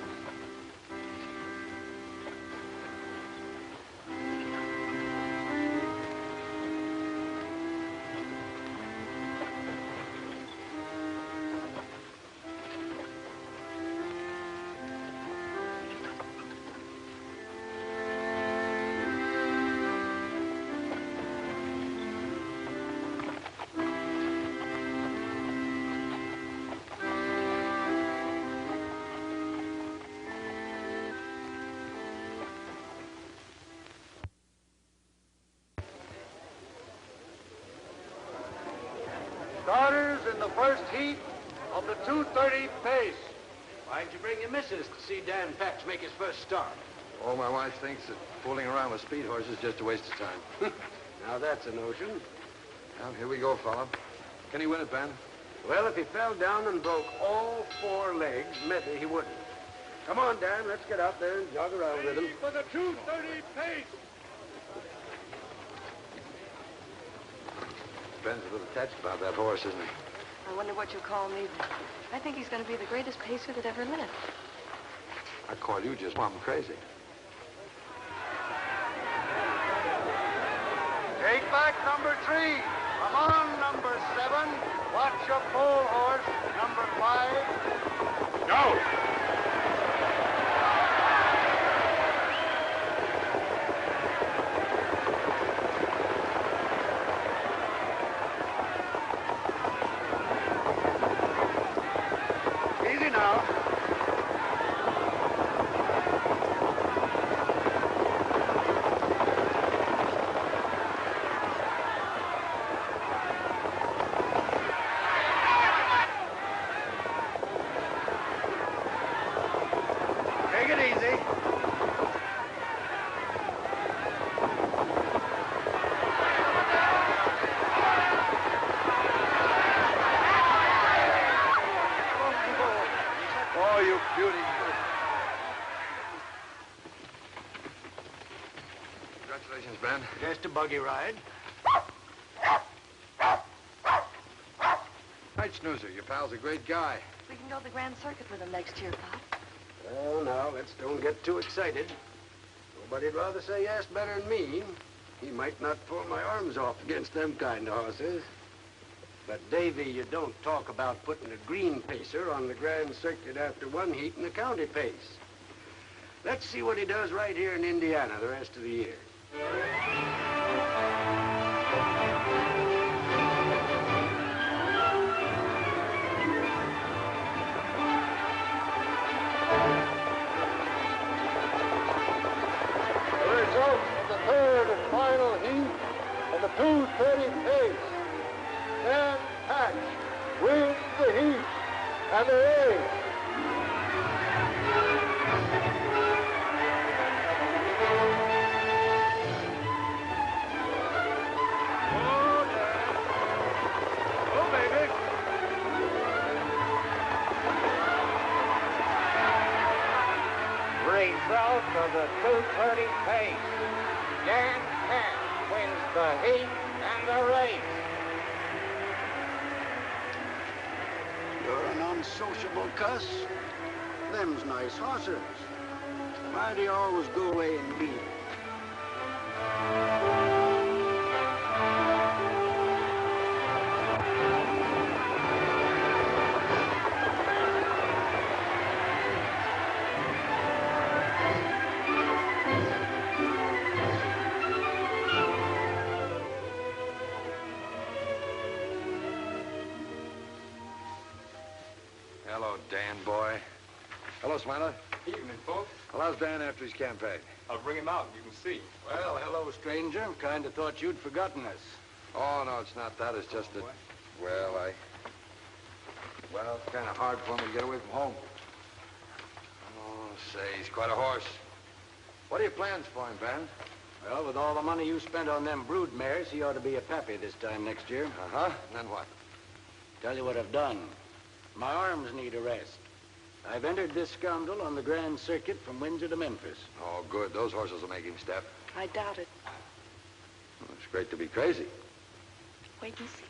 Starters in the first heat of the 2:30 pace. Why'd you bring your missus to see Dan Pax make his first start? Oh, my wife thinks that fooling around with speed horses is just a waste of time. Now that's a notion. Well, here we go, fella. Can he win it, Ben? Well, if he fell down and broke all four legs, maybe he wouldn't. Come on, Dan, let's get out there and jog around with him. For the 2:30 pace. Ben's a little touched about that horse, isn't he? I wonder what you'll call me. I think he's going to be the greatest pacer that ever lived. I call you just plumb crazy. Take back number 3. Come on, number 7. Watch your pole horse, number 5. No! Easy now. Take it easy. Oh, you beauty. Congratulations, Ben. Just a buggy ride. Night snoozer. Your pal's a great guy. We can go to the Grand Circuit with him next year, Pop. Well, now, let's don't get too excited. Nobody'd rather say yes better than me. He might not pull my arms off against them kind of horses. But, Davy, you don't talk about putting a green pacer on the Grand Circuit after one heat in the county pace. Let's see what he does right here in Indiana the rest of the year. The results of the third and final heat of the 2:30 pace. Dan Pax wins the heat and the race. result of the 2:30 pace. Dan Patch wins the heat and the race. You're an unsociable cuss. Them's nice horses. Why do you always go away and leave? Hello, Dan, boy. Hello, Smiler. Evening, folks. Well, how's Dan after his campaign? I'll bring him out. You can see. Well, hello, stranger. Kind of thought you'd forgotten us. Oh, no, it's not that. It's just that, well, it's kind of hard for him to get away from home. Oh, say, he's quite a horse. What are your plans for him, Ben? Well, with all the money you spent on them brood mares, he ought to be a pappy this time next year. Uh-huh. And then what? Tell you what I've done. My arms need a rest. I've entered this scoundrel on the Grand Circuit from Windsor to Memphis. Oh, good. Those horses will make him step. I doubt it. Well, it's great to be crazy. Wait and see.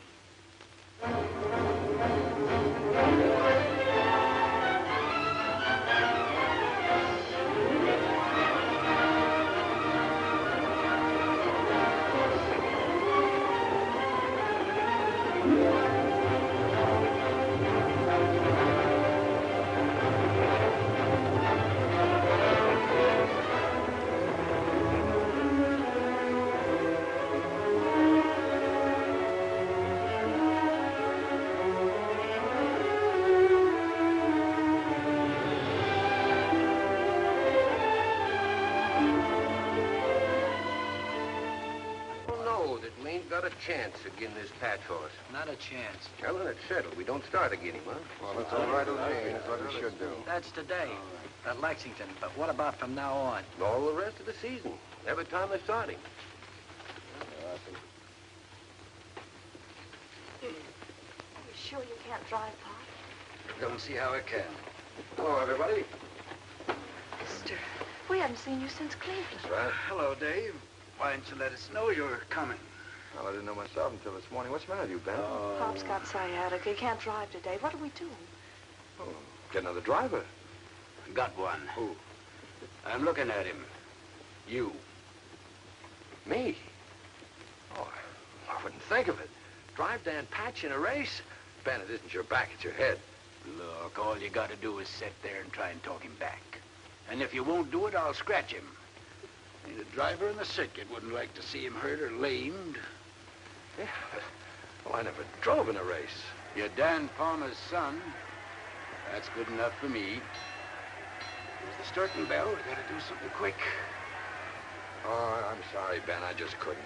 Got a chance again this Patch horse. Not a chance. Well, then it's settled. We don't start again him, huh? Well, that's all right with me. That's what we should do. That's today at Lexington. But what about from now on? All the rest of the season. Every time they start him. You sure you can't drive, Pop? Don't see how it can. Hello, everybody. Mister, we haven't seen you since Cleveland. That's right. Hello, Dave. Why didn't you let us know you were coming? Well, I didn't know myself until this morning. What's the matter with you, Ben? Pop's got sciatica. He can't drive today. What do we do? Oh, get another driver. Got one. Who? I'm looking at him. You. Me? Oh, I wouldn't think of it. Drive Dan Patch in a race? Ben, it isn't your back, it's your head. Look, all you got to do is sit there and try and talk him back. And if you won't do it, I'll scratch him. Ain't a driver in the circuit wouldn't like to see him hurt or lamed. Yeah, but, well, I never drove in a race. You're Dan Palmer's son. That's good enough for me. Here's the starting bell. We gotta do something quick. Oh, I'm sorry, Ben. I just couldn't.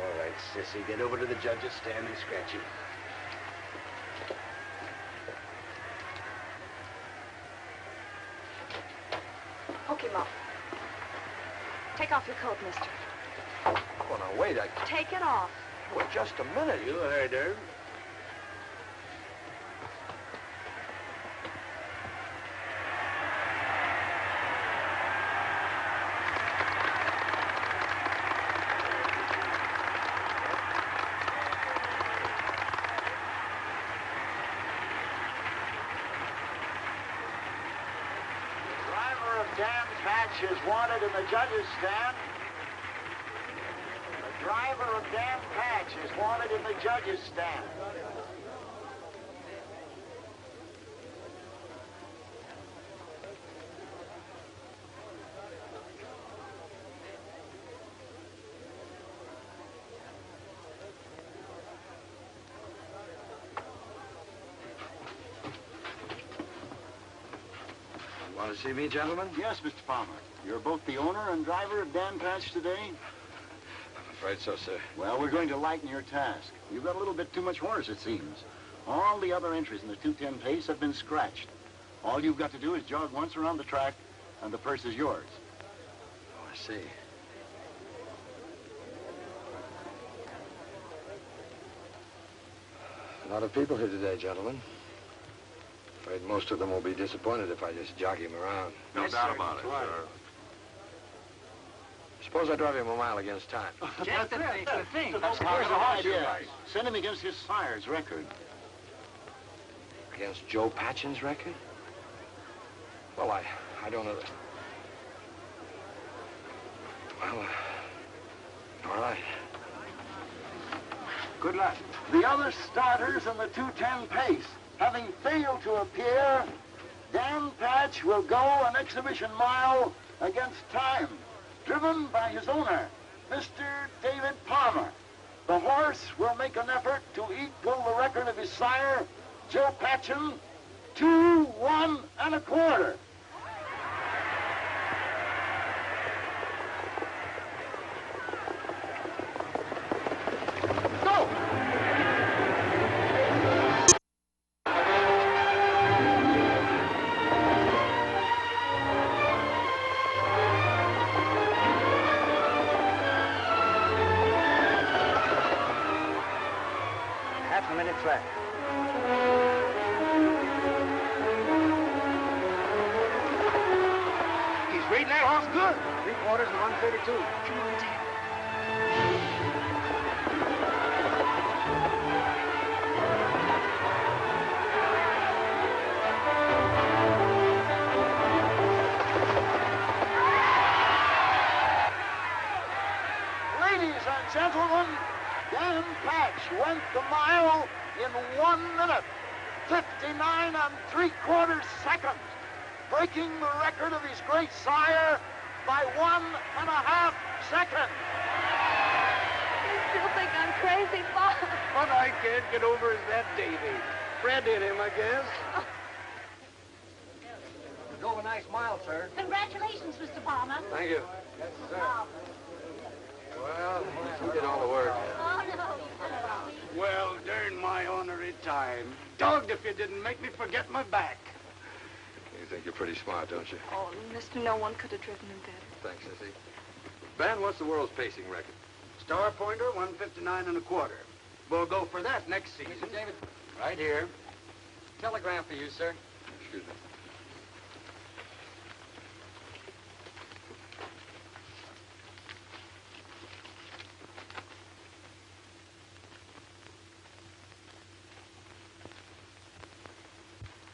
All right, sissy. Get over to the judge's stand and scratch him. Hook him up. Take off your coat, mister. Oh, now, wait. Take it off. Wait just a minute. You heard her. Dan Patch is wanted in the judges' stand. The driver of Dan Patch is wanted in the judges' stand. Want to see me, gentlemen? Yes, Mr. Palmer. You're both the owner and driver of Dan Patch today? I'm afraid so, sir. Well, we're going to lighten your task. You've got a little bit too much horse, it seems. All the other entries in the 2:10 pace have been scratched. All you've got to do is jog once around the track, and the purse is yours. Oh, I see. A lot of people here today, gentlemen. Afraid most of them will be disappointed if I just jockey him around. No doubt about it, sir. Suppose I drive him a mile against time. That's the thing. Here's the idea. Send him against his sire's record. Against Joe Patchen's record? Well, I don't know. Well, all right. Good luck. The other starters in the 2:10 pace, having failed to appear, Dan Patch will go an exhibition mile against time, driven by his owner, Mr. David Palmer. The horse will make an effort to equal the record of his sire, Joe Patchen, 2, 1 1/4. Track. He's reading that horse good. 3/4 and 132. Come on, Dad. Ladies and gentlemen, Dan Patch went the mile in 1 minute, 59 3/4 seconds, breaking the record of his great sire by 1.5 seconds. You still think I'm crazy, Bob? What I can't get over is that Davy. Fred hit him, I guess. You drove a nice mile, sir. Congratulations, Mr. Palmer. Thank you. Yes, sir. Well, you did all the work. Oh, no. Well, darn my ornery time. Dogged if you didn't make me forget my back. You think you're pretty smart, don't you? Oh, Mr. No one could have driven him better. Thanks, Sissy. Ben, what's the world's pacing record? Star Pointer, 159 1/4. We'll go for that next season. Mr. David, right here. Telegram for you, sir. Excuse me.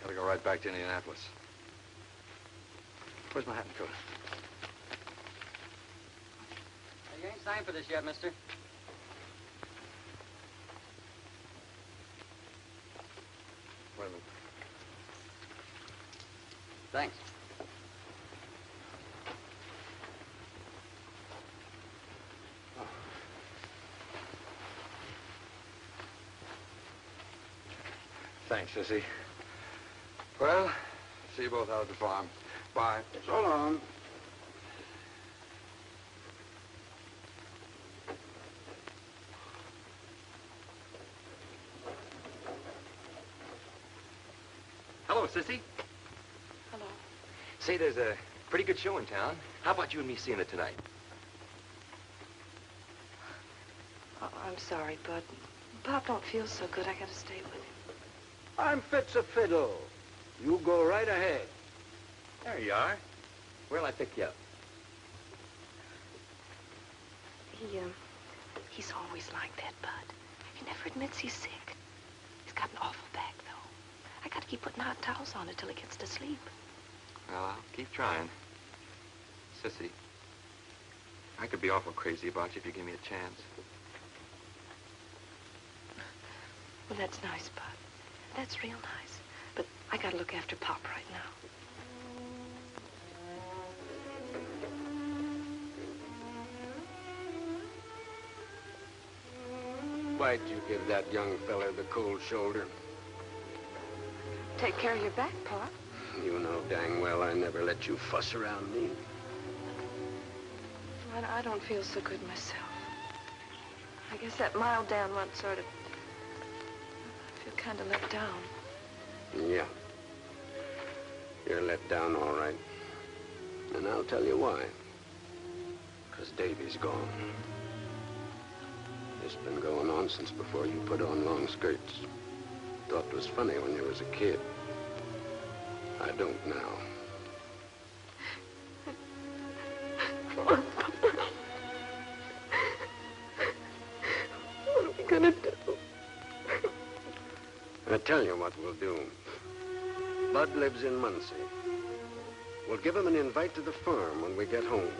Gotta go right back to Indianapolis. Where's my hat and coat? You ain't signed for this yet, mister. Wait a minute. Thanks. Thanks, Sissy. Well, see you both out at the farm. Bye. So long. Hello, Sissy. Hello. Say, there's a pretty good show in town. How about you and me seeing it tonight? Oh, I'm sorry, Bud. Pop don't feel so good. I gotta stay with him. I'm fit's a fiddle. You go right ahead. There you are. Where'll I pick you up? He's always like that, Bud. He never admits he's sick. He's got an awful back, though. I gotta keep putting hot towels on it till he gets to sleep. Well, I'll keep trying. Sissy, I could be awful crazy about you if you give me a chance. Well, that's nice, Bud. That's real nice. But I gotta look after Pop right now. Why'd you give that young fella the cold shoulder? Take care of your back, Pop. You know dang well I never let you fuss around me. I don't feel so good myself. I guess that mild down one sort of... I feel kind of let down. Yeah. You're let down, all right. And I'll tell you why. 'Cause Davy's gone. It's been going on since before you put on long skirts. Thought it was funny when you was a kid. I don't now. What are we gonna do? I tell you what we'll do. Bud lives in Muncie. We'll give him an invite to the farm when we get home.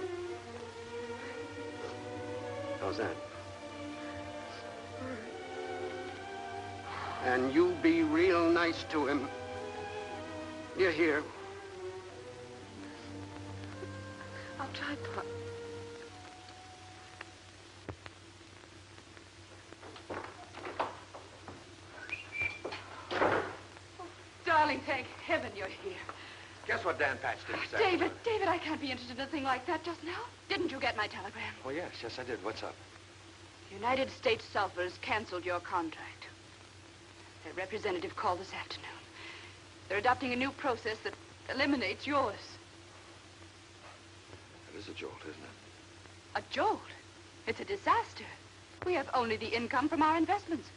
How's that? And you be real nice to him. You hear? I'll try, Pop. Darling, thank heaven you're here. Guess what Dan Patch did this David, David, I can't be interested in a thing like that just now. Didn't you get my telegram? Oh, yes, I did. What's up? United States Sulphur's canceled your contract. Their representative called this afternoon. They're adopting a new process that eliminates yours. That is a jolt, isn't it? A jolt? It's a disaster. We have only the income from our investments.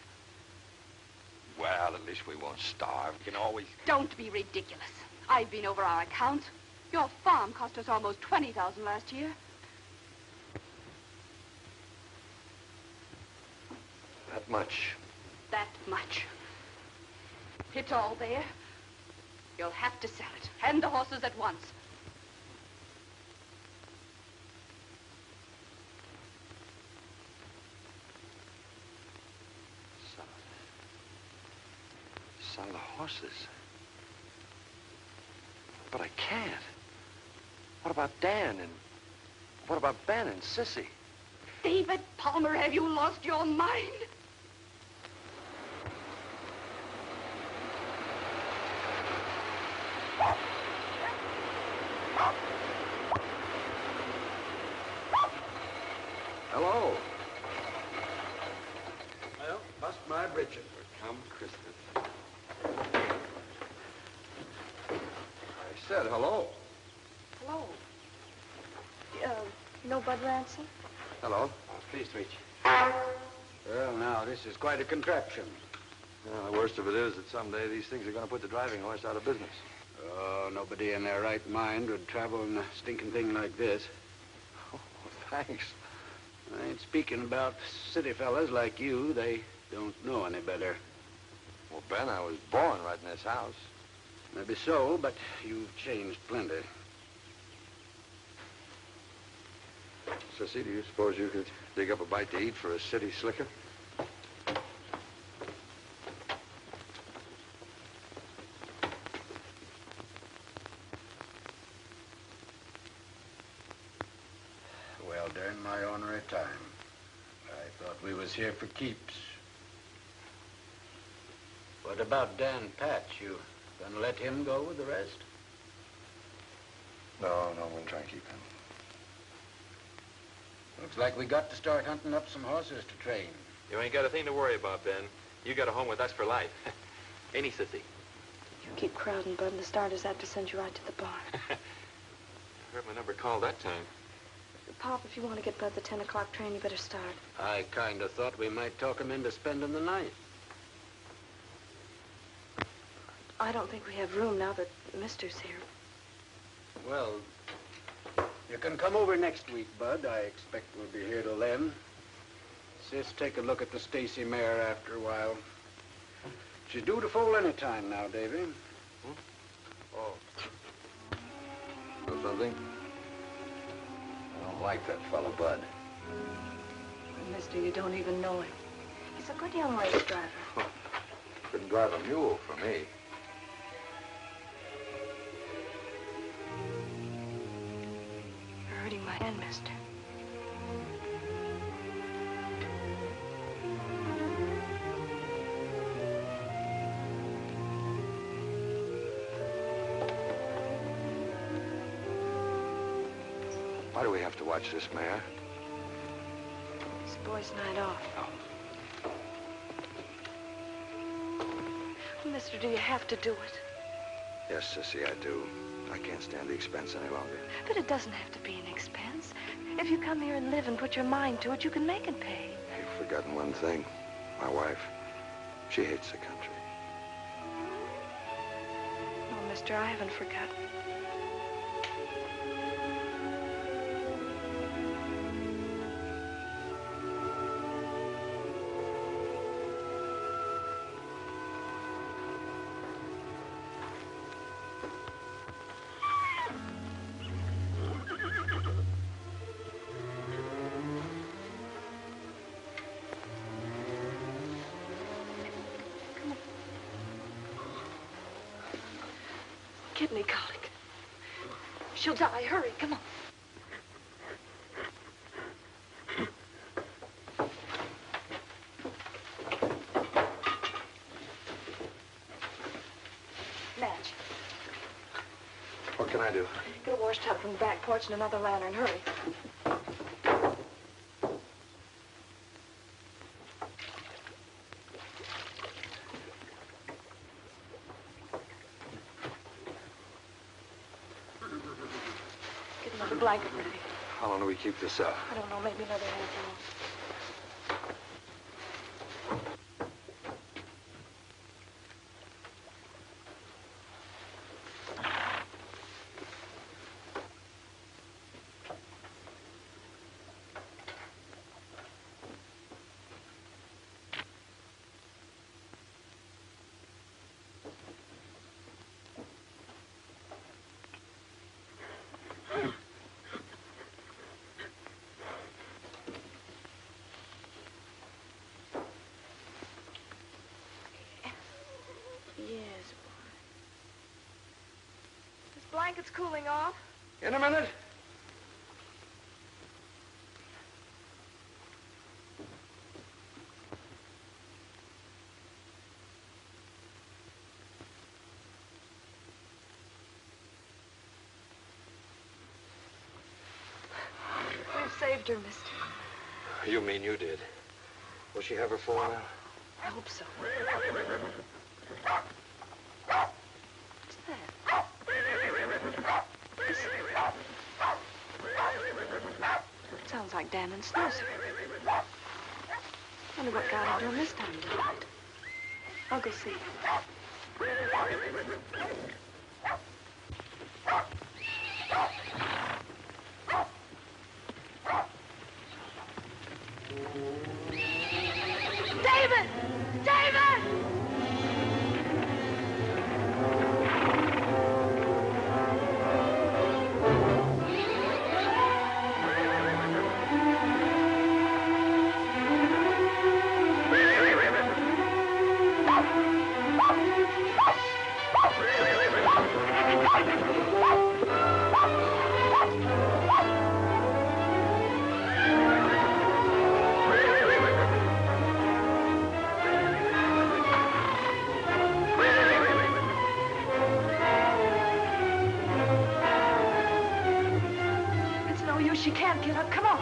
Well, at least we won't starve. We can always... Don't be ridiculous. I've been over our accounts. Your farm cost us almost $20,000 last year. That much. That much. It's all there. You'll have to sell it. And the horses at once. Sell the horses. But I can't. What about Dan and... what about Ben and Sissy? David Palmer, have you lost your mind? Hello. Well, bust my britches. Come, Christmas. I said hello. Hello. You know Bud Ransom? Hello. Pleased to meet you. Well, now, this is quite a contraption. Well, the worst of it is that someday these things are going to put the driving horse out of business. Oh, nobody in their right mind would travel in a stinking thing like this. Oh, thanks. I ain't speaking about city fellas like you. They don't know any better. Well, Ben, I was born right in this house. Maybe so, but you've changed plenty. Sissy, do you suppose you could dig up a bite to eat for a city slicker? Well, during my ornery time, I thought we was here for keeps. What about Dan Patch? You gonna let him go with the rest? No, we'll try and keep him. Looks like we got to start hunting up some horses to train. You ain't got a thing to worry about, Ben. You got a home with us for life. Ain't he, Sissy? You keep crowding, Bud, and the starters have to send you right to the barn. I heard my number called that time. Pop, if you want to get Bud the 10 o'clock train, you better start. I kind of thought we might talk him into spending the night. I don't think we have room now that Mister's here. Well, you can come over next week, Bud. I expect we'll be here till then. Sis, take a look at the Stacy mare after a while. She's due to foal any time now, Davy. Oh. Know something? I don't like that fellow, Bud. Mister, you don't even know him. He's a good young race driver. Couldn't drive a mule for me. You're hurting my hand, mister. Why do we have to watch this mare? It's the boys' night off. Mister, do you have to do it? Yes, Sissy, I do. I can't stand the expense any longer. But it doesn't have to be an expense. If you come here and live and put your mind to it, you can make it pay. You've forgotten one thing. My wife, she hates the country. Well, mister. I haven't forgotten. Kidney colic. She'll die. Hurry, come on. Madge. What can I do? Get a wash tub from the back porch and another lantern. Hurry. Get another blanket ready. How long do we keep this up? I don't know, maybe another half hour. Yes, boy. This blanket's cooling off. In a minute. We've saved her, mister. You mean you did? Will she have her fall now? I hope so. What's that? It sounds like Dan and Snoozer. Wonder what got into him this time tonight. I'll go see. David! David! It's no use. She can't get up. Come on.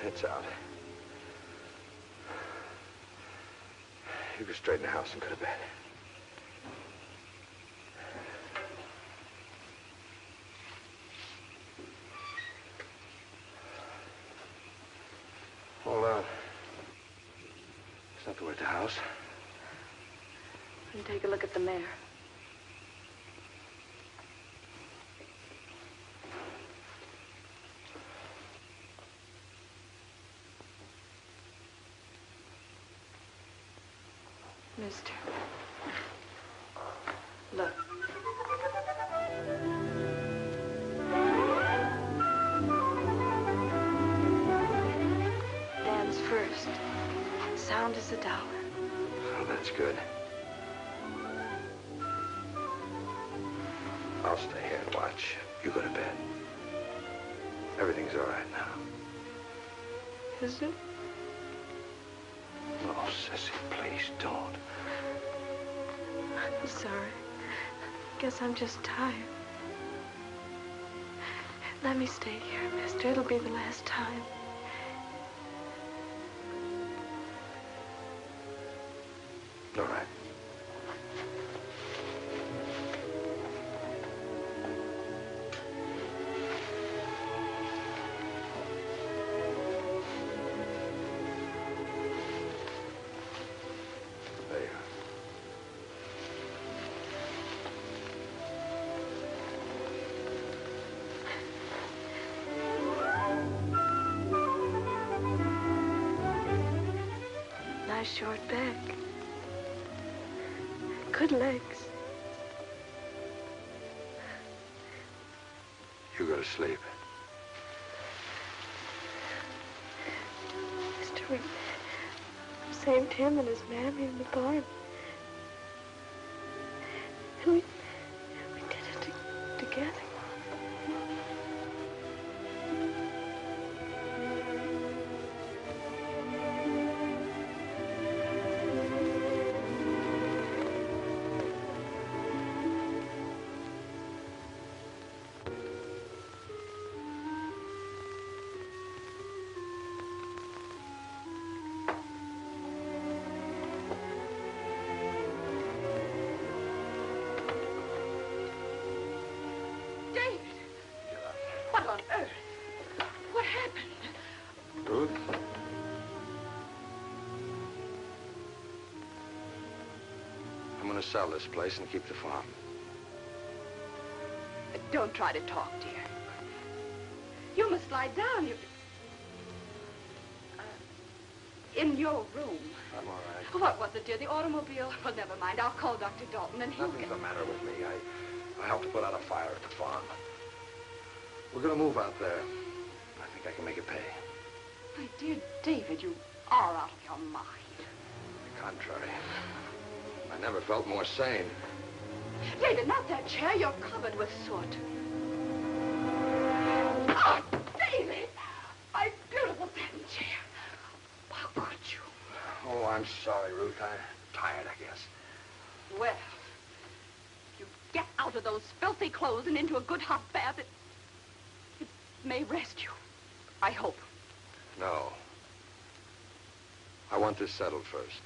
It's out. You go straight in the house and go to bed. Well, there's nothing at the house. And take a look at the mare. Mister. Look. Dan's first. Sound as a dollar. Oh, that's good. I'll stay here and watch. You go to bed. Everything's all right now. Is it? Oh, Sissy, please don't. I'm sorry. Guess I'm just tired. Let me stay here, mister. It'll be the last time. All right. There you are. Nice short back. Good legs. You go to sleep. Mister, we saved him and his mammy in the barn. And we did it together. Ruth? I'm gonna sell this place and keep the farm. Don't try to talk, dear. You must lie down. In your room. I'm all right. What was it, dear? The automobile? Well, never mind. I'll call Dr. Dalton and he'll Nothing's the matter with me. I helped to put out a fire at the farm. We're gonna move out there. I think I can make it pay. My dear David, you are out of your mind. The contrary. I never felt more sane. David, not that chair. You're covered with soot. Oh, David! My beautiful satin chair. How could you? Oh, I'm sorry, Ruth. I'm tired, I guess. Well, you get out of those filthy clothes and into a good hot bath. It may rest you. I hope. No. I want this settled first.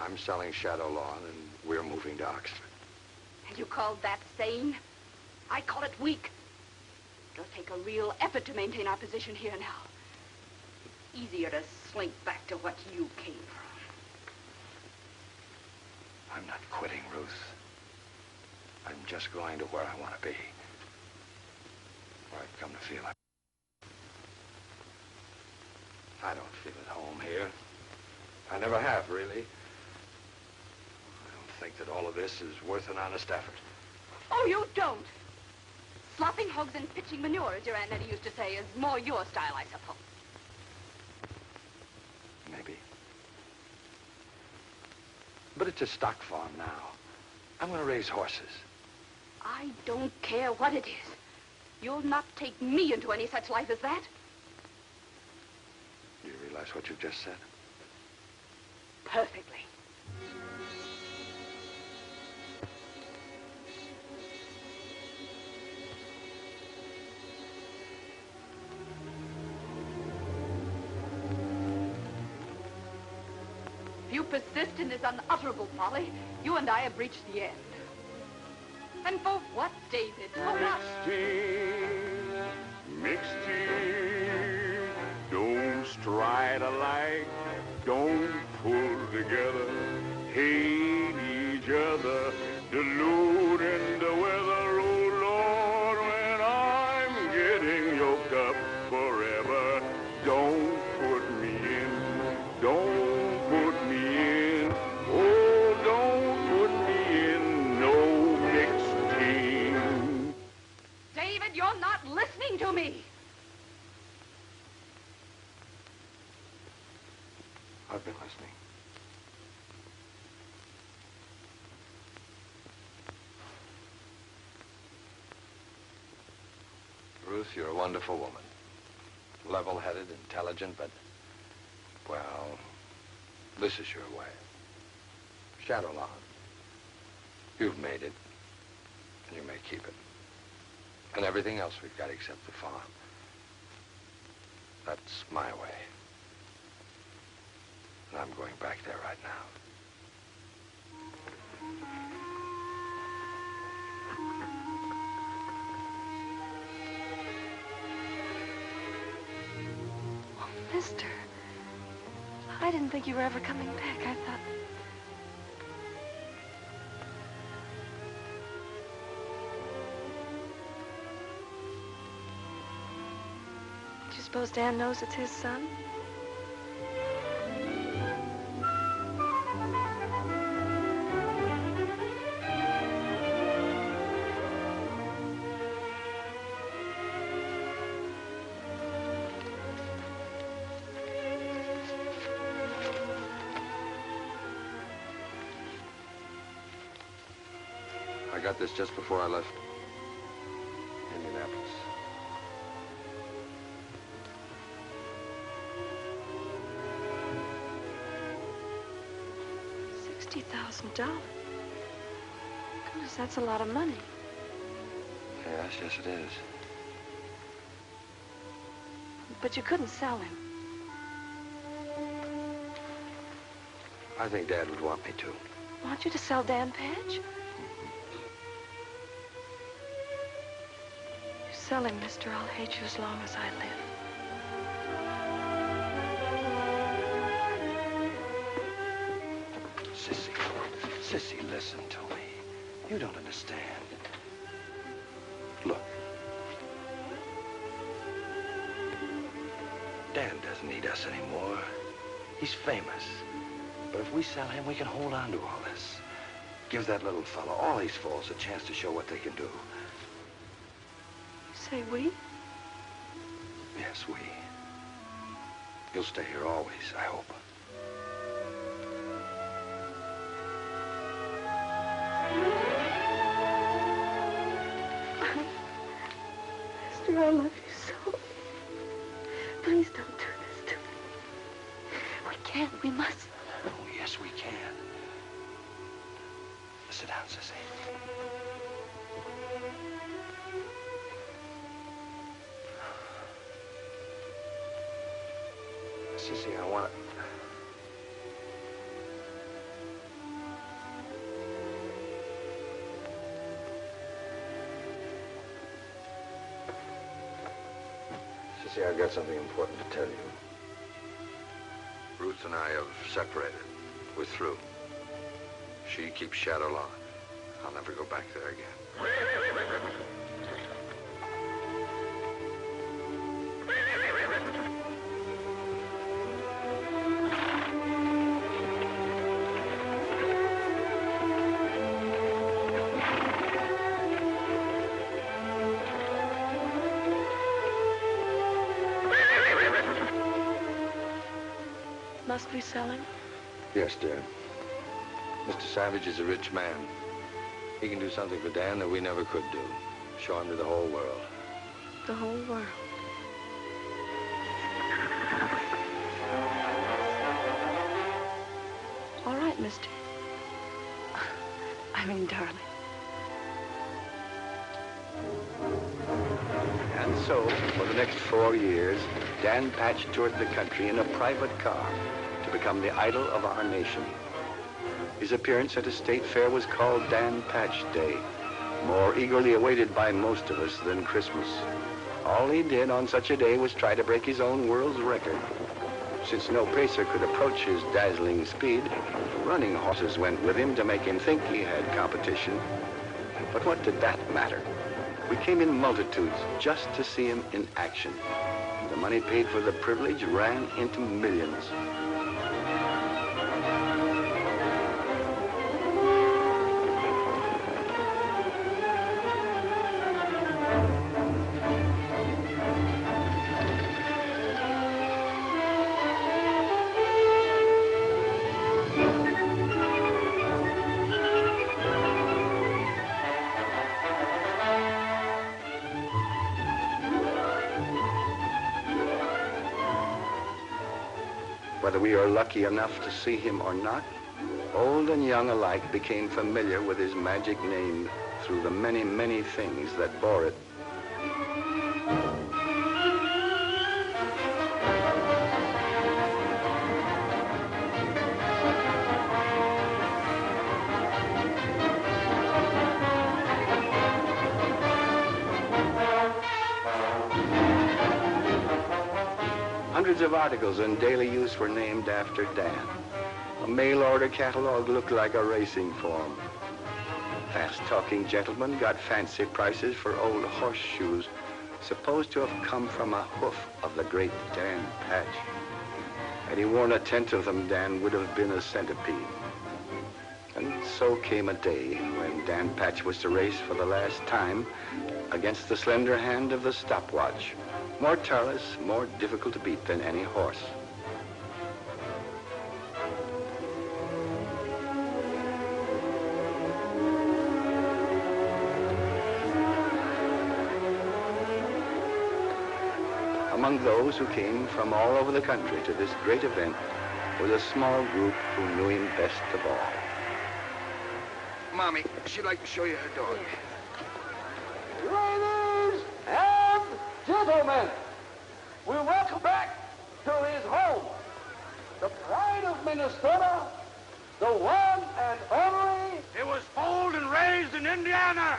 I'm selling Shadow Lawn, and we're moving to Oxford. And you call that sane? I call it weak. It'll take a real effort to maintain our position here now. It's easier to slink back to what you came from. I'm not quitting, Ruth. I'm just going to where I want to be. Where I've come to feel it. I don't feel at home here. I never have, really. I don't think that all of this is worth an honest effort. Oh, you don't? Slopping hogs and pitching manure, as your Aunt Nettie used to say, is more your style, I suppose. Maybe. But it's a stock farm now. I'm going to raise horses. I don't care what it is. You'll not take me into any such life as that. Do you realize what you just said? Perfectly. you persist in this unutterable folly, you and I have reached the end. And for what, David? For what? Mixed team, don't stride alike, don't pull together, hate each other, deluding the weather. Oh Lord, when I'm getting yoked up forever, don't put me in, don't put me in, oh, don't put me in no mixed team. David, you're not listening to me. I've been listening. Ruth, you're a wonderful woman. Level-headed, intelligent, but, well, this is your way. Shadowlawn. You've made it, and you may keep it. And everything else we've got except the farm. That's my way. And I'm going back there right now. Oh, mister. I didn't think you were ever coming back. I thought... Do you suppose Dan knows it's his son? I got this just before I left Indianapolis. $60,000. Goodness, that's a lot of money. Yes, yes it is. But you couldn't sell him. I think Dad would want me to. Want you to sell Dan Patch? You sell him, mister, I'll hate you as long as I live. Sissy, listen to me. You don't understand. Look. Dan doesn't need us anymore. He's famous. But if we sell him, we can hold on to all this. Give that little fellow, all these fools, a chance to show what they can do. You say we? Yes, we. You'll stay here always, I hope. Mister, I love you so. Please don't do this to me. We can't. We must. Oh, yes, we can. Sit down, Sissy. Sissy, I want to... Sissy, I've got something important to tell you. Ruth and I have separated. We're through. She keeps Shadow Lawn. I'll never go back there again. Must we sell him? Yes, dear. Mr. Savage is a rich man. He can do something for Dan that we never could do. Show him to the whole world. The whole world. All right, mister. I mean, darling. And so, for the next 4 years, Dan Patch toured the country in a private car to become the idol of our nation. His appearance at a state fair was called Dan Patch Day, more eagerly awaited by most of us than Christmas. All he did on such a day was try to break his own world's record. Since no pacer could approach his dazzling speed, running horses went with him to make him think he had competition. But what did that matter? We came in multitudes just to see him in action. The money paid for the privilege ran into millions. Whether we are lucky enough to see him or not, old and young alike became familiar with his magic name through the many, many things that bore it. Hundreds of articles in daily use were named after Dan. A mail-order catalog looked like a racing form. Fast-talking gentlemen got fancy prices for old horseshoes, supposed to have come from a hoof of the great Dan Patch. Had he worn a tenth of them, Dan would have been a centipede. And so came a day when Dan Patch was to race for the last time against the slender hand of the stopwatch. More tireless, more difficult to beat than any horse. Among those who came from all over the country to this great event was a small group who knew him best of all. Mommy, she'd like to show you her dog. Ladies and gentlemen, we welcome back to his home, the pride of Minnesota, the one and only. It was foaled and raised in Indiana.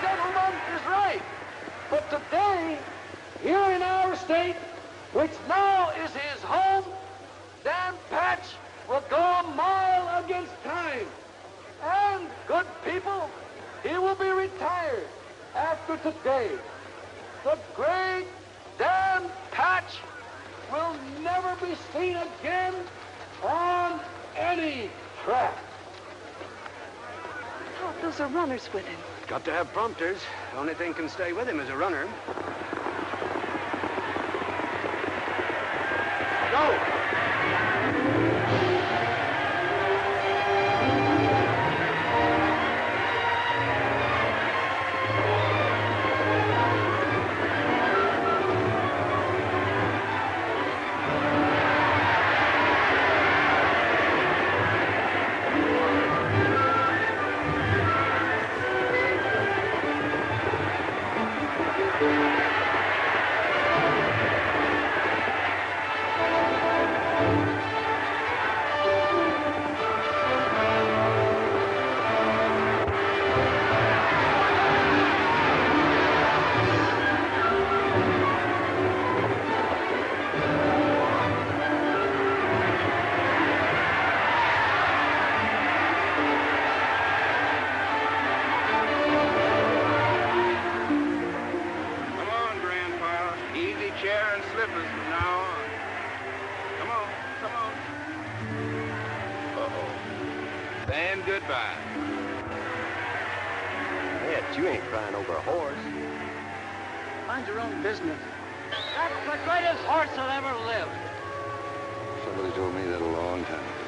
Gentleman is right. But today, here in our state, which now is his home, Dan Patch will go a mile against time. And, good people, he will be retired after today. The great Dan Patch will never be seen again on any track. I thought those are runners with him. Got to have prompters. The only thing can stay with him is a runner. Go! Goodbye. Yet you ain't crying over a horse. Mind your own business. That's the greatest horse that ever lived. Somebody told me that a long time ago.